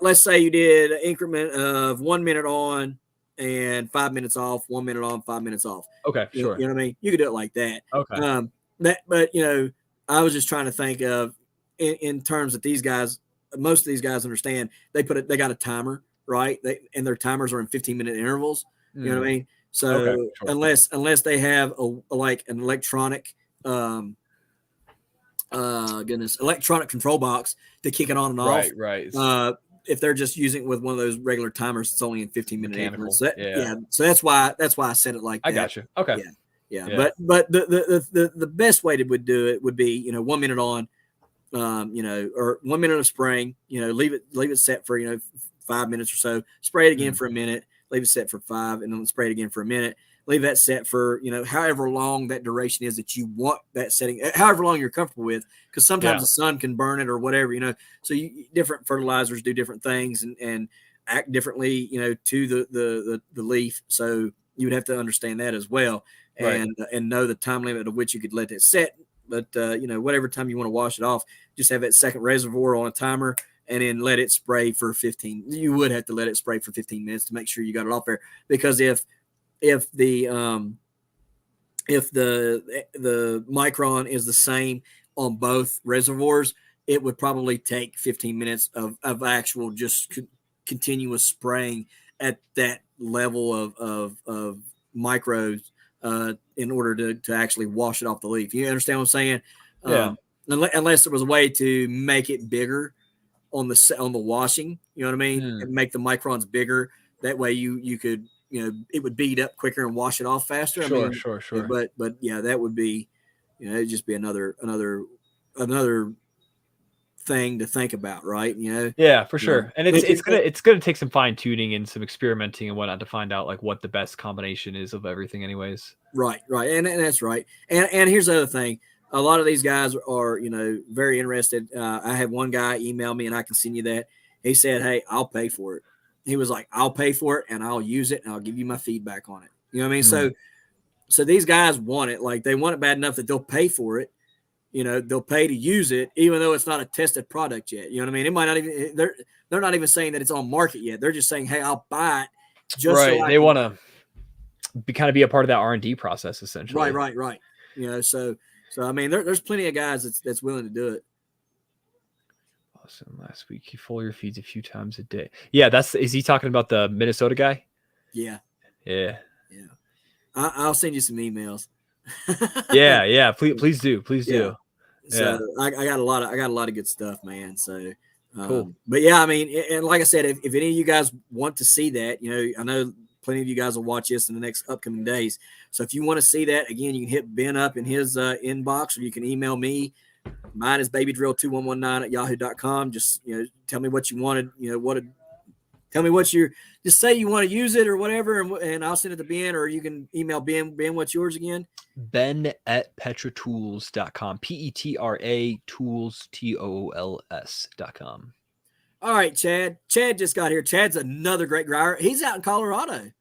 let's say you did an increment of 1 minute on and 5 minutes off, 1 minute on, 5 minutes off. Okay, sure. You know what I mean? You could do it like that. Okay. But I was just trying to think of in terms that these guys, most of these guys understand. They got a timer, right? And their timers are in 15-minute intervals. You know what I mean? So Okay, sure. unless they have like an electronic, electronic control box to kick it on and off. Right. If they're just using it with one of those regular timers, it's only in 15-minute increments. So so that's why I said it like that. I got you. Okay. Yeah. But the best way to do it would be 1 minute on, or 1 minute of spraying. Leave it set for 5 minutes or so. Spray it again for a minute. Leave it set for 5, and then spray it again for a minute. Leave that set for however long that duration is that you want that setting, however long you're comfortable with, because sometimes the sun can burn it or whatever. So different fertilizers do different things and act differently to the leaf. So you would have to understand that as well, and know the time limit of which you could let it set. But whatever time you want to wash it off, just have that second reservoir on a timer, and then let it spray for 15. You would have to let it spray for 15 minutes to make sure you got it off there, because if the micron is the same on both reservoirs, it would probably take 15 minutes of actual just continuous spraying at that level of micros in order to actually wash it off the leaf. You understand what I'm saying? Unless there was a way to make it bigger on the washing, you know what I mean? And make the microns bigger. That way you could, it would bead up quicker and wash it off faster. Sure. But yeah, that would be, it'd just be another thing to think about, right? Yeah, for sure. And it's gonna take some fine tuning and some experimenting and whatnot to find out like what the best combination is of everything, anyways. Right, and that's right. And here's the other thing: a lot of these guys are very interested. I had one guy email me, and I can send you that. He said, "Hey, I'll pay for it." He was like, "I'll pay for it, and I'll use it, and I'll give you my feedback on it." You know what I mean? So these guys want it. Like, they want it bad enough that they'll pay for it. They'll pay to use it, even though it's not a tested product yet. You know what I mean? It might not even, they're not even saying that it's on market yet. They're just saying, "Hey, I'll buy it." Just right. So they want to kind of be a part of that R&D process, essentially. Right. So I mean, there's plenty of guys that's willing to do it. Awesome. Last week, you full your feeds a few times a day. Yeah, is he talking about the Minnesota guy? Yeah. I'll send you some emails. yeah. Please do. So I got a lot of good stuff, man. So cool. But yeah, I mean, and like I said, if any of you guys want to see that, I know plenty of you guys will watch this in the next upcoming days. So if you want to see that, again, you can hit Ben up in his inbox, or you can email me. Mine is babydrill2119@yahoo.com. Just tell me what you wanted. Tell me what just say you want to use it or whatever, and I'll send it to Ben, or you can email Ben. Ben, what's yours again? Ben@petratools.com. Petra Tools Tools.com. All right, Chad. Chad just got here. Chad's another great grower. He's out in Colorado.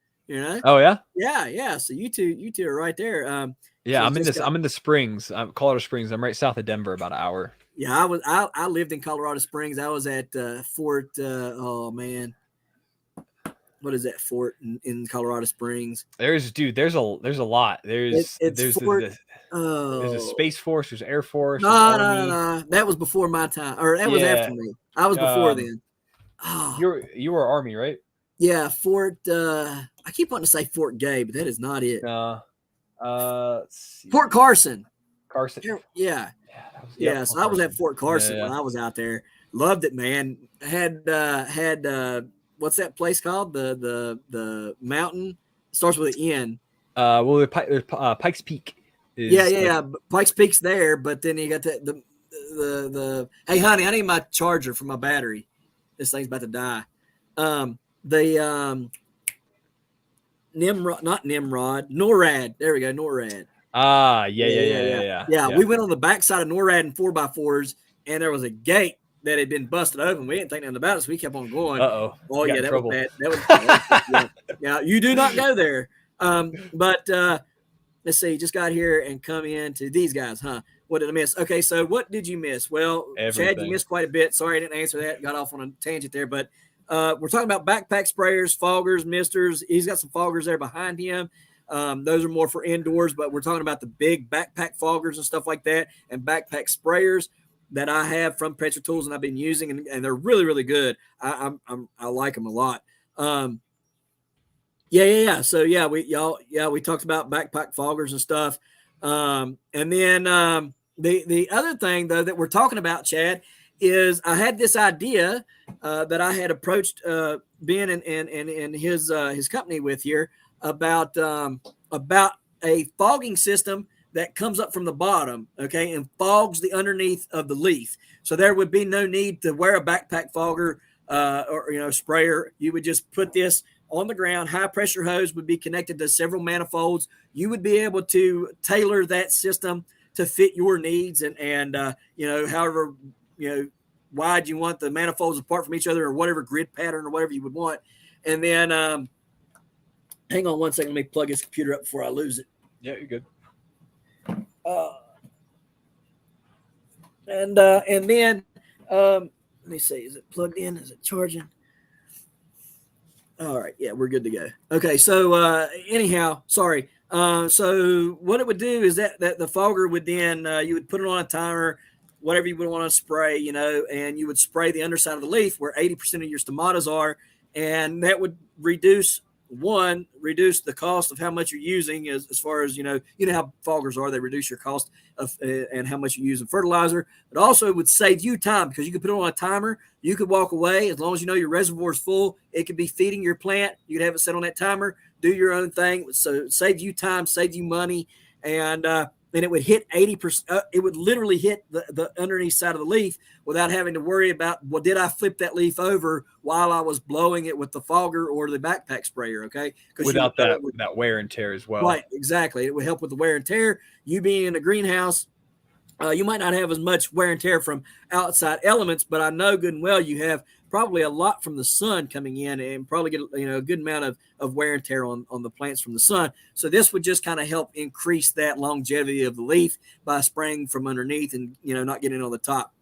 Oh yeah. Yeah. So you two are right there. I'm in the Springs. I'm Colorado Springs. I'm right south of Denver, about an hour. Yeah, I lived in Colorado Springs. I was at Fort. Oh man, what is that fort in Colorado Springs? There's a lot. There's Fort, there's a Space Force. There's Air Force. No. That was before my time, or that was after me. I was before then. Oh. You were Army, right? Yeah, Fort. I keep wanting to say Fort Gay, but that is not it. Let's see. Fort Carson. Yeah. So I was at Fort Carson when I was out there. Loved it, man. Had what's that place called? The mountain starts with an N. Well, Pikes Peak is Yeah. Pikes Peak's there, but then you got the. Hey, honey, I need my charger for my battery. This thing's about to die. The Nimrod, not Nimrod, NORAD. There we go, NORAD. Yeah. We went on the backside of NORAD and 4x4s, and there was a gate that had been busted open. We didn't think nothing about it, so we kept on going. Oh yeah, that was bad. That was yeah. You do not go there. But let's see. Just got here and come into these guys, huh? What did I miss? Okay, so what did you miss? Well, everything. Chad, you missed quite a bit. Sorry I didn't answer that. Got off on a tangent there, but we're talking about backpack sprayers, foggers, misters. He's got some foggers there behind him. Those are more for indoors, but we're talking about the big backpack foggers and stuff like that, and backpack sprayers that I have from Petra Tools and I've been using, and they're really, really good. I like them a lot. Yeah. So we talked about backpack foggers and stuff. And then the other thing though that we're talking about, Chad, is I had this idea that I had approached Ben and his company with here about a fogging system that comes up from the bottom, okay, and fogs the underneath of the leaf. So there would be no need to wear a backpack fogger or sprayer. You would just put this on the ground. High pressure hose would be connected to several manifolds. You would be able to tailor that system to fit your needs and however wide you want the manifolds apart from each other, or whatever grid pattern or whatever you would want. And then hang on one second, let me plug this computer up before I lose it. Yeah, you're good. And then let me see, is it plugged in? Is it charging? All right, yeah, we're good to go. Okay, so anyhow, sorry. So what it would do is that the fogger would then you would put it on a timer, whatever you would want to spray, and you would spray the underside of the leaf where 80% of your stomatas are, and that would reduce the cost of how much you're using as far as how foggers are. They reduce your cost of and how much you use in fertilizer. But also it would save you time, because you could put it on a timer. You could walk away as long as you know your reservoir is full. It could be feeding your plant. You could have it set on that timer, do your own thing. So it saves you time, saves you money, and it would hit 80%. It would literally hit the underneath side of the leaf without having to worry about, well, did I flip that leaf over while I was blowing it with the fogger or the backpack sprayer? Okay, without that wear and tear as well. Right, exactly. It would help with the wear and tear. You being in a greenhouse, you might not have as much wear and tear from outside elements, but I know good and well you have probably a lot from the sun coming in, and probably get a good amount of wear and tear on the plants from the sun. So this would just kind of help increase that longevity of the leaf by spraying from underneath and not getting on the top.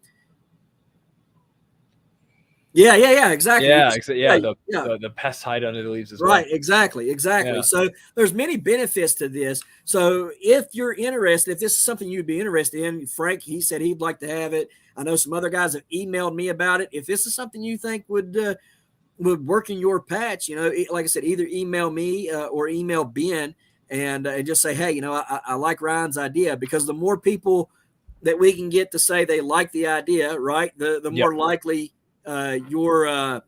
Yeah, exactly. The pest hide under the leaves as well. Right, exactly. Yeah. So there's many benefits to this. So if you're interested, if this is something you'd be interested in, Frank, he said he'd like to have it. I know some other guys have emailed me about it. If this is something you think would work in your patch, like I said, either email me or email Ben and just say, hey, I like Ryan's idea, because the more people that we can get to say they like the idea, right, the more likely the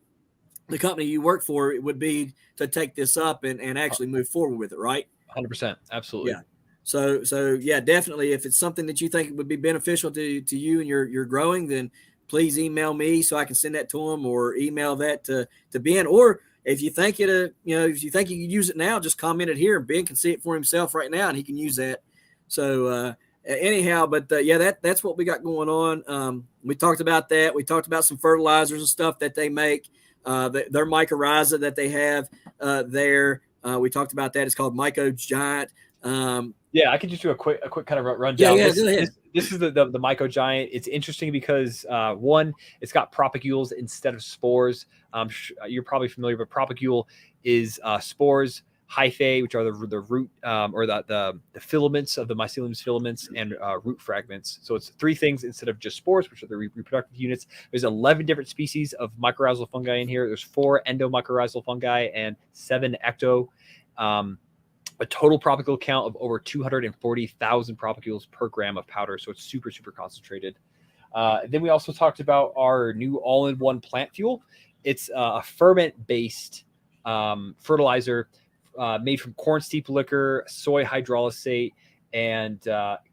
company you work for it would be to take this up and actually move forward with it, right? 100%, absolutely. Yeah. So yeah, definitely. If it's something that you think would be beneficial to you and you're growing, then please email me so I can send that to them, or email that to Ben. Or if you think if you think you can use it now, just comment it here, and Ben can see it for himself right now, and he can use that. So anyhow, but that's what we got going on. We talked about that. We talked about some fertilizers and stuff that they make. Their mycorrhiza that they have there. We talked about that. It's called Myco Giant. I could just do a quick kind of rundown. Yeah, go ahead. This is the Myco Giant. It's interesting because one, it's got propagules instead of spores. You're probably familiar, but propagule is spores, hyphae, which are the root or the filaments of the mycelium's filaments, and root fragments. So it's three things instead of just spores, which are the reproductive units. There's 11 different species of mycorrhizal fungi in here. There's 4 endomycorrhizal fungi and 7 ecto. A total propagule count of over 240,000 propagules per gram of powder. So it's super, super concentrated. Then we also talked about our new all-in-one plant fuel. It's a ferment-based fertilizer made from corn steep liquor, soy hydrolysate, and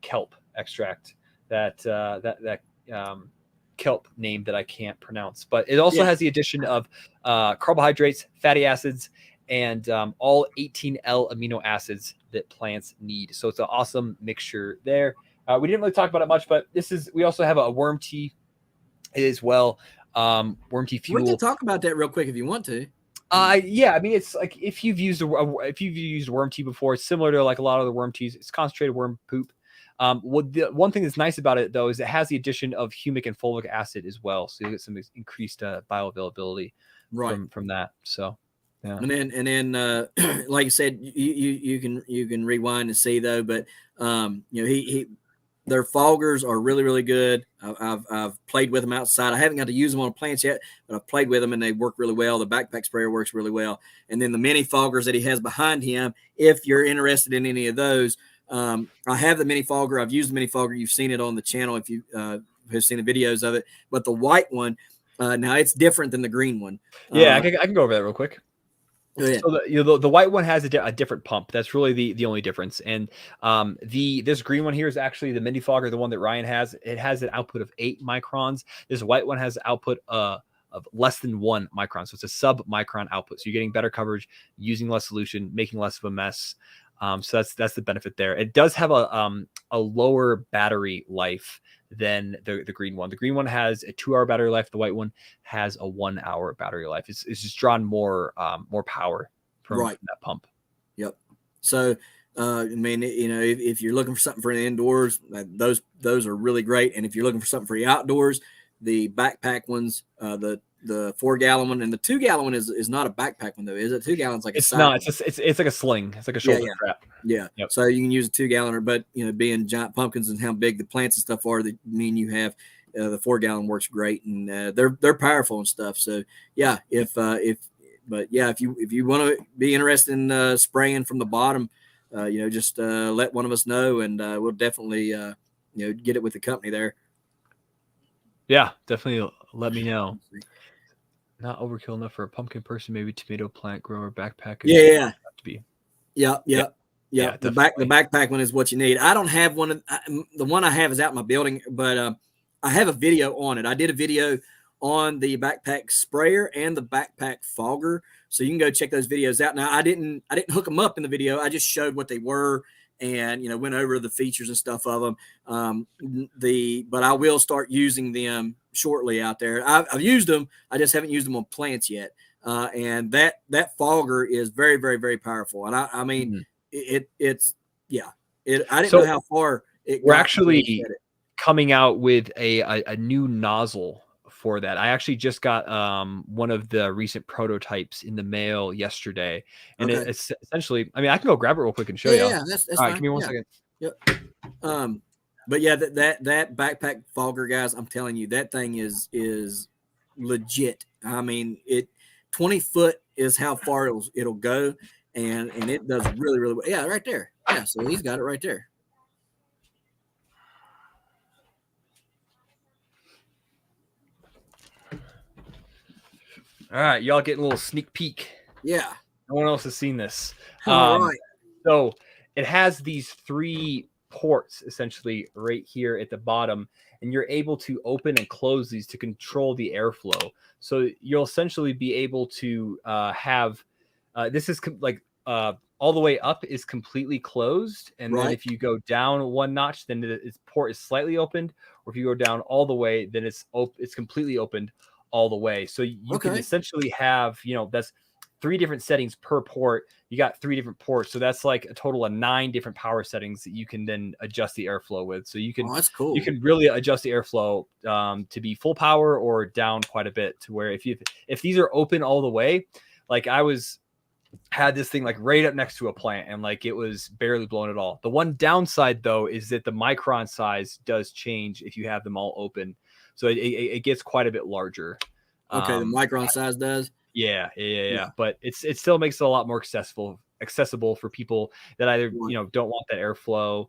kelp extract. That kelp name that I can't pronounce, but it also has the addition of carbohydrates, fatty acids, and all 18L amino acids that plants need. So it's an awesome mixture there. We didn't really talk about it much, but we also have a worm tea as well. Worm tea fuel. We can talk about that real quick if you want to. Yeah, I mean, it's like if you've used worm tea before, it's similar to like a lot of the worm teas. It's concentrated worm poop. The one thing that's nice about it though is it has the addition of humic and fulvic acid as well, so you get some increased bioavailability from that. So yeah. And then like I said, you can rewind and see though, but their foggers are really, really good. I've played with them outside. I haven't got to use them on plants yet, but I've played with them and they work really well. The backpack sprayer works really well. And then the mini foggers that he has behind him, if you're interested in any of those, I have the mini fogger. I've used the mini fogger. You've seen it on the channel if you have seen the videos of it. But the white one, now it's different than the green one. Yeah, I can go over that real quick. Yeah. So the white one has a different pump. That's really the only difference. And this green one here is actually the mini fogger, the one that Ryan has. It has an output of 8 microns. This white one has an output of less than 1 micron. So it's a sub-micron output. So you're getting better coverage, using less solution, making less of a mess. So that's the benefit there. It does have a lower battery life than the green one. The green one has a 2-hour battery life. The white one has a 1-hour battery life. It's just drawn more power from that pump. Yep. So I mean, if you're looking for something for the indoors, those are really great. And if you're looking for something for the outdoors, the backpack ones, the 4-gallon one and the 2-gallon one is not a backpack one though, is it? 2 gallons like it's not. It's like a sling. It's like a shoulder strap. Yeah. Yep. So you can use a 2-gallon, but being giant pumpkins and how big the plants and stuff are, that mean you have the 4-gallon works great, and they're powerful and stuff. So yeah, if you want to be interested in spraying from the bottom, just let one of us know, and we'll definitely get it with the company there. Yeah, definitely let me know. Not overkill enough for a pumpkin person, maybe tomato plant grower backpack. Yeah. To be. Yeah. The backpack one is what you need. I don't have one. The one I have is out in my building, but I have a video on it. I did a video on the backpack sprayer and the backpack fogger, so you can go check those videos out. Now I didn't hook them up in the video. I just showed what they were and went over the features and stuff of them. But I will start using them shortly out there. I've used them. I just haven't used them on plants yet. And that fogger is very, very, very powerful. And I mean, it's I didn't know how far it. We're actually coming out with a new nozzle for that. I actually just got one of the recent prototypes in the mail yesterday, and it's essentially. I mean, I can go grab it real quick and show you. Yeah, that's all fine. right. Give me 1 second. Yep. But yeah, that backpack fogger, guys, I'm telling you, that thing is legit. I mean, 20 foot is how far it'll go, and it does really, really well. Yeah, right there. Yeah, so he's got it right there. All right, y'all getting a little sneak peek. Yeah. No one else has seen this. All right. So it has these 3 ports essentially right here at the bottom, and you're able to open and close these to control the airflow. So you'll essentially be able to have this is all the way up is completely closed, and then if you go down 1 notch, then its port is slightly opened, or if you go down all the way, then it's completely opened all the way. So you can essentially have that's 3 different settings per port. You got 3 different ports, so that's like a total of 9 different power settings that you can then adjust the airflow with. So you can that's cool. You can really adjust the airflow to be full power or down quite a bit, to where if these are open all the way, like had this thing like right up next to a plant and like it was barely blown at all. The one downside though is that the micron size does change if you have them all open, so it gets quite a bit larger. The micron size does. Yeah. But it still makes it a lot more accessible for people that either don't want that airflow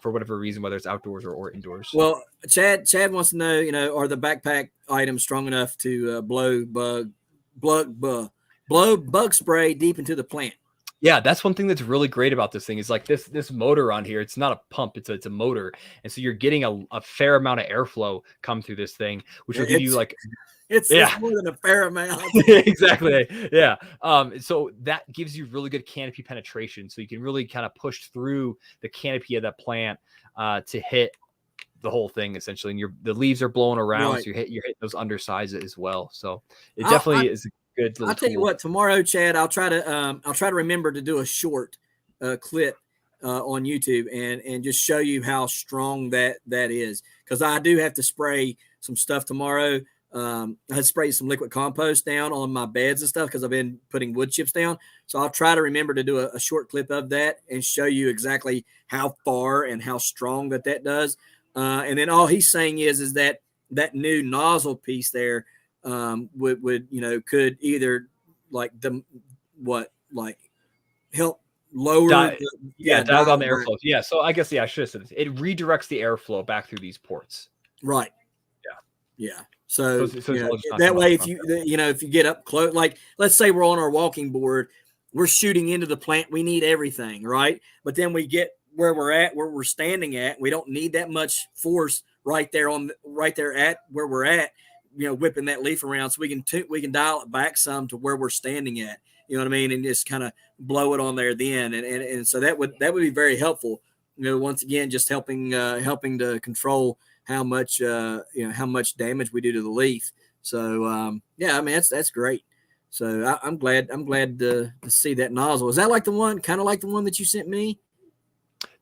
for whatever reason, whether it's outdoors or indoors. Well, Chad wants to know, are the backpack items strong enough to blow bug blow bug spray deep into the plant. Yeah, that's one thing that's really great about this thing is like this motor on here. It's not a pump, it's a motor. And so you're getting a fair amount of airflow come through this thing, which will give you like it's more than a fair amount. Exactly. Yeah. So that gives you really good canopy penetration. So you can really kind of push through the canopy of that plant to hit the whole thing essentially. And the leaves are blowing around, Right. so you're hitting those undersides as well. So it definitely is a good little I'll tell you what, tomorrow, Chad, I'll try to remember to do a short clip on YouTube and just show you how strong that is, because I do have to spray some stuff tomorrow. I had sprayed some liquid compost down on my beds and stuff because I've been putting wood chips down. So I'll try to remember to do a short clip of that and show you exactly how far and how strong that does. And then all he's saying is that new nozzle piece there would could either help lower dial down the back. airflow. Yeah. So I guess I should have said this. It redirects the airflow back through these ports. Right. Yeah. So not that way, if you get up close, like let's say we're on our walking board, we're shooting into the plant, we need everything, right? But then we get where we're standing at, we don't need that much force right there at where we're at, whipping that leaf around, so we can dial it back some to where we're standing at, you know what I mean, and just kind of blow it on there then, and so that would be very helpful, once again, just helping to control how much damage we do to the leaf. So I mean that's great. So I'm glad to see that nozzle. Is that kind of like the one that you sent me?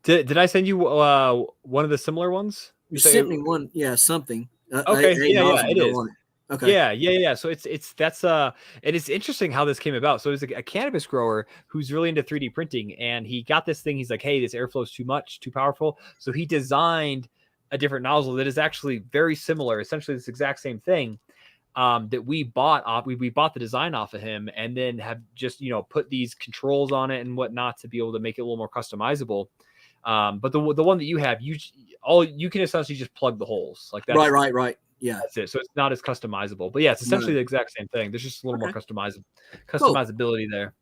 Did I send you one of the similar ones? You sent me one, something. Okay, it is. Okay. Yeah. So that's and it's interesting how this came about. So there's a cannabis grower who's really into 3D printing, and he got this thing. He's like, hey, this airflow is too much, too powerful. So he designed a different nozzle that is actually very similar, essentially this exact same thing. That we bought off, we bought the design off of him, and then have just put these controls on it and whatnot to be able to make it a little more customizable. But the one that you have, you can essentially just plug the holes like that. Right. Yeah, that's it. So it's not as customizable, but yeah, it's essentially the exact same thing. There's just a little more customizability there.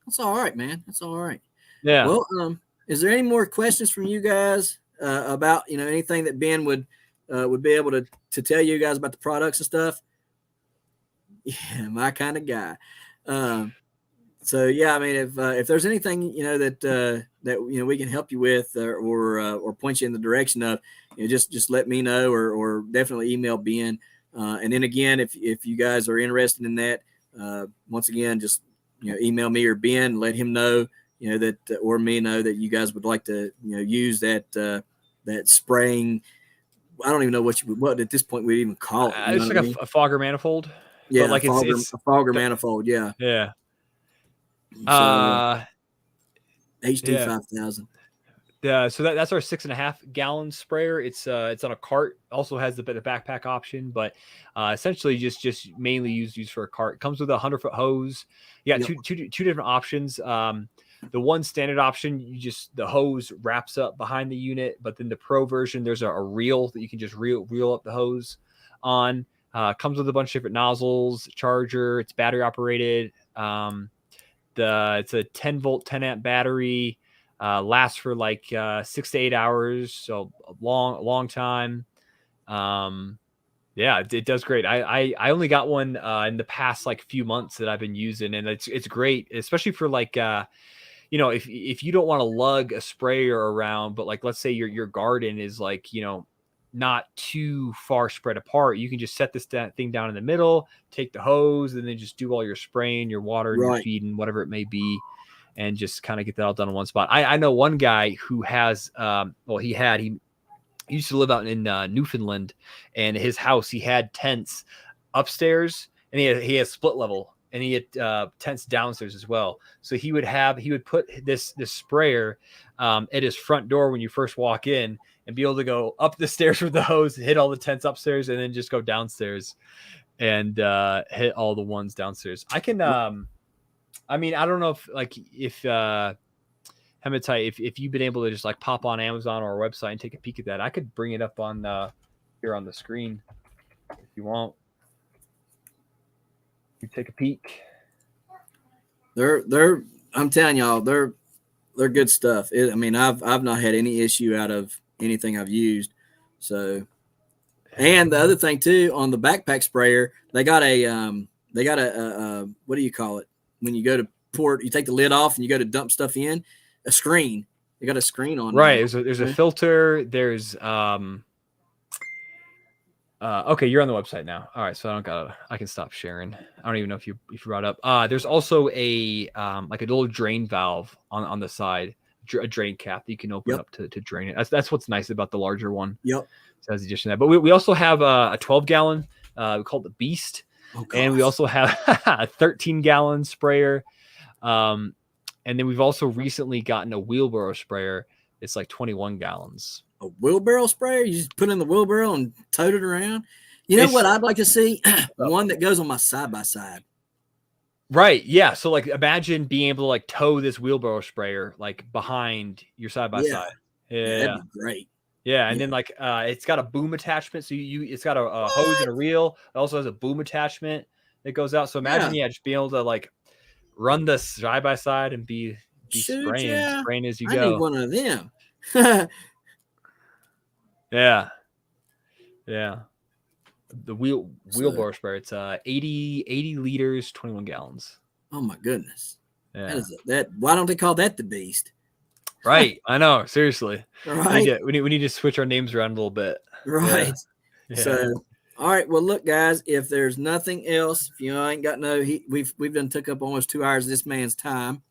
That's all right, man. That's all right. Yeah. Well, is there any more questions from you guys about anything that Ben would be able to tell you guys about the products and stuff? Yeah, my kind of guy. So yeah, I mean, if there's anything that we can help you with or point you in the direction of, just let me know or definitely email Ben. And then again, if you guys are interested in that, once again, just email me or Ben, let him know that or me know that you guys would like to use that spraying. I don't even know what at this point we'd even call it. It's like a fogger manifold. Yeah, but like it's a fogger manifold. Yeah. Yeah. So, HD 5000. Yeah, so that's our 6.5 gallon sprayer. It's on a cart. Also has the backpack option, but essentially just mainly used for a cart. It comes with a 100-foot hose. You got two different options. The one standard option, the hose wraps up behind the unit, but then the pro version, there's a reel that you can just reel up the hose on. Comes with a bunch of different nozzles, charger. It's battery operated. It's a 10 volt, 10 amp battery. Lasts for like 6 to 8 hours, so a long time. It does great. I only got one in the past like few months that I've been using, and it's great, especially for like if you don't want to lug a sprayer around, but like let's say your garden is like not too far spread apart, you can just set this thing down in the middle, take the hose, and then just do all your spraying, your water, and your feeding, whatever it may be, and just kind of get that all done in one spot. I know one guy who has he used to live out in Newfoundland, and his house, he had tents upstairs, and he had split level, and he had tents downstairs as well. So he would put this sprayer at his front door when you first walk in, and be able to go up the stairs with the hose, hit all the tents upstairs, and then just go downstairs and hit all the ones downstairs. I can I mean, I don't know if Hematite, if you've been able to just like pop on Amazon or our website and take a peek at that, I could bring it up on here on the screen if you want. You take a peek. They're I'm telling y'all, they're good stuff. I mean, I've not had any issue out of anything I've used. So, and the other thing too, on the backpack sprayer, they got a what do you call it? When you go to pour, you take the lid off and you go to dump stuff in, a screen. They got a screen on Right. there. There's a filter. There's okay, you're on the website now. All right, so I can stop sharing. I don't even know if you brought up. There's also a like a little drain valve on the side, a drain cap that you can open up to drain it. That's what's nice about the larger one. Yep. So that's the addition to that. But we also have a 12-gallon. We call it the Beast, and we also have a 13-gallon sprayer. And then we've also recently gotten a wheelbarrow sprayer. It's like 21 gallons. A wheelbarrow sprayer? You just put in the wheelbarrow and tote it around? You know what I'd like to see? One that goes on my side-by-side. Right. Yeah. So like imagine being able to like tow this wheelbarrow sprayer like behind your side-by-side. Yeah. That'd be great. Yeah. And then like it's got a boom attachment. So it's got a hose and a reel. It also has a boom attachment that goes out. So imagine, just being able to like run the side-by-side and be spraying as you go. I need one of them. Yeah. The wheelbarrow sprayer. It's 80 liters, 21 gallons. Oh my goodness. Yeah. Why don't they call that the Beast? Right. I know. Seriously. Right. We need to switch our names around a little bit. Right. Yeah. So, all right. Well, look, guys, if there's nothing else, if you ain't got we've done took up almost 2 hours of this man's time.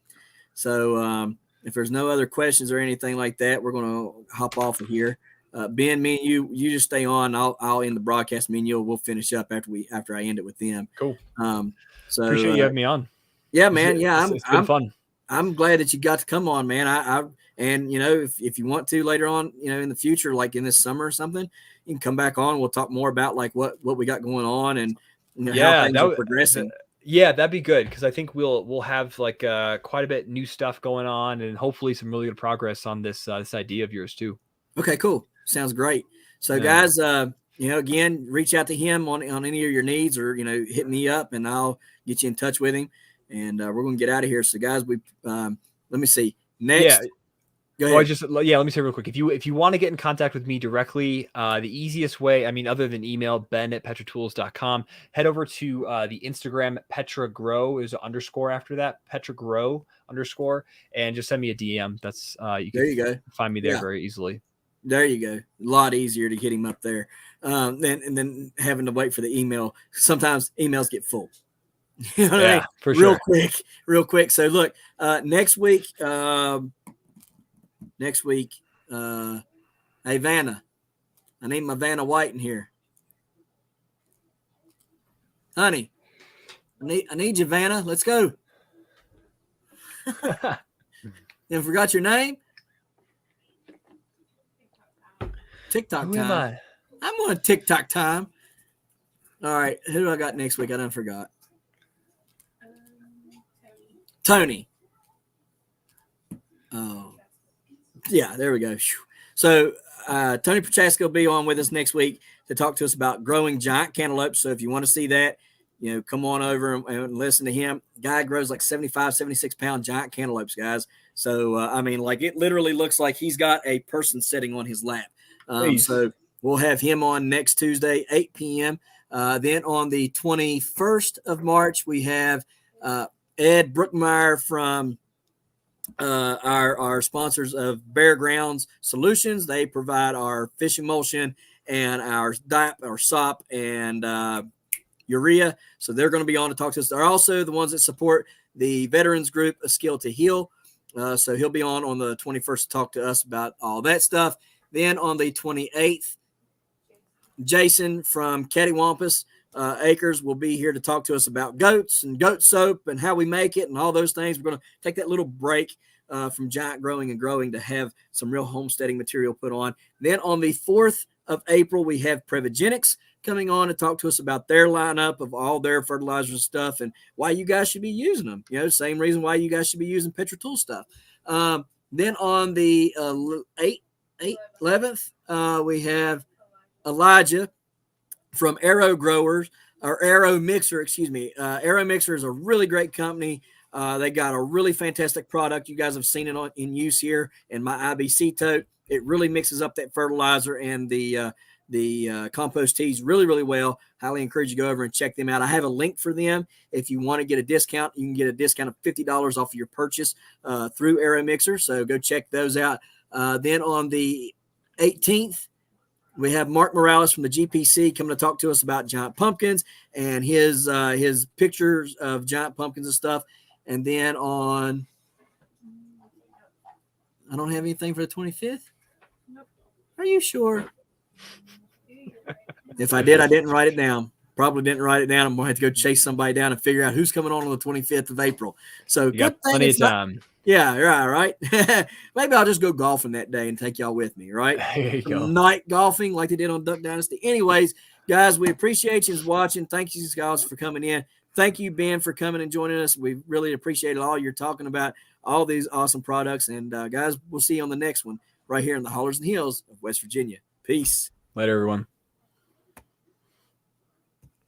So, if there's no other questions or anything like that, we're going to hop off of here. Ben, me and you just stay on. I'll end the broadcast. Me and we'll finish up after I end it with them. Cool. So appreciate you having me on. Yeah, man. Yeah, it's been fun. I'm glad that you got to come on, man. And if you want to later on, in the future, like in this summer or something, you can come back on. We'll talk more about like what we got going on and how things are progressing. Yeah, that'd be good because I think we'll have like quite a bit new stuff going on and hopefully some really good progress on this idea of yours too. Okay, cool. Sounds great. So guys, again, reach out to him on any of your needs or, hit me up and I'll get you in touch with him and we're going to get out of here. So guys, let me see next. Yeah. Go ahead. Let me say real quick. If you want to get in contact with me directly, the easiest way, other than email, ben@petratools.com, head over to the Instagram, Petra Grow is an underscore after that, Petra Grow _ and just send me a DM. That's you can find me there very easily. There you go. A lot easier to get him up there than having to wait for the email. Sometimes emails get full. You know what I mean? For sure. Real quick. So look, next week, hey Vanna, I need my Vanna White in here. Honey, I need you, Vanna. Let's go. And forgot your name? TikTok time. I'm on TikTok time. All right. Who do I got next week? I done forgot. Tony. Oh, yeah. There we go. So Tony Prochaska will be on with us next week to talk to us about growing giant cantaloupes. So if you want to see that, come on over and listen to him. Guy grows like 75, 76 pound giant cantaloupes, guys. So, like it literally looks like he's got a person sitting on his lap. So we'll have him on next Tuesday, 8 p.m. Then on the 21st of March, we have Ed Brookmeyer from our sponsors of Bare Grounds Solutions. They provide our fish emulsion and our DAP, our SOP, and urea. So they're going to be on to talk to us. They're also the ones that support the veterans group, A Skill to Heal. So he'll be on the 21st to talk to us about all that stuff. Then on the 28th, Jason from Cattywampus Acres will be here to talk to us about goats and goat soap and how we make it and all those things. We're going to take that little break from giant growing and growing to have some real homesteading material put on. Then on the 4th of April, we have Previgenics coming on to talk to us about their lineup of all their fertilizers and stuff and why you guys should be using them. Same reason why you guys should be using Petra Tool stuff. Then on the 11th, we have Elijah from Aero Growers. or Aeromixer, excuse me. Aeromixer is a really great company. They got a really fantastic product. You guys have seen it in use here in my IBC tote. It really mixes up that fertilizer and the compost teas really, really well. Highly encourage you to go over and check them out. I have a link for them. If you want to get a discount, you can get a discount of $50 off of your purchase through Aeromixer. So go check those out. Then on the 18th, we have Mark Morales from the GPC coming to talk to us about giant pumpkins and his pictures of giant pumpkins and stuff. And then I don't have anything for the 25th. Nope. Are you sure? If I did, I didn't write it down. Probably didn't write it down. I'm going to have to go chase somebody down and figure out who's coming on the 25th of April. So you got plenty of time. Yeah, right. Maybe I'll just go golfing that day and take y'all with me, right? There you go. Night golfing like they did on Duck Dynasty. Anyways, guys, we appreciate you watching. Thank you, guys, for coming in. Thank you, Ben, for coming and joining us. We really appreciate all you're talking about, all these awesome products. And, guys, we'll see you on the next one right here in the Hollers and Hills of West Virginia. Peace. Later, everyone.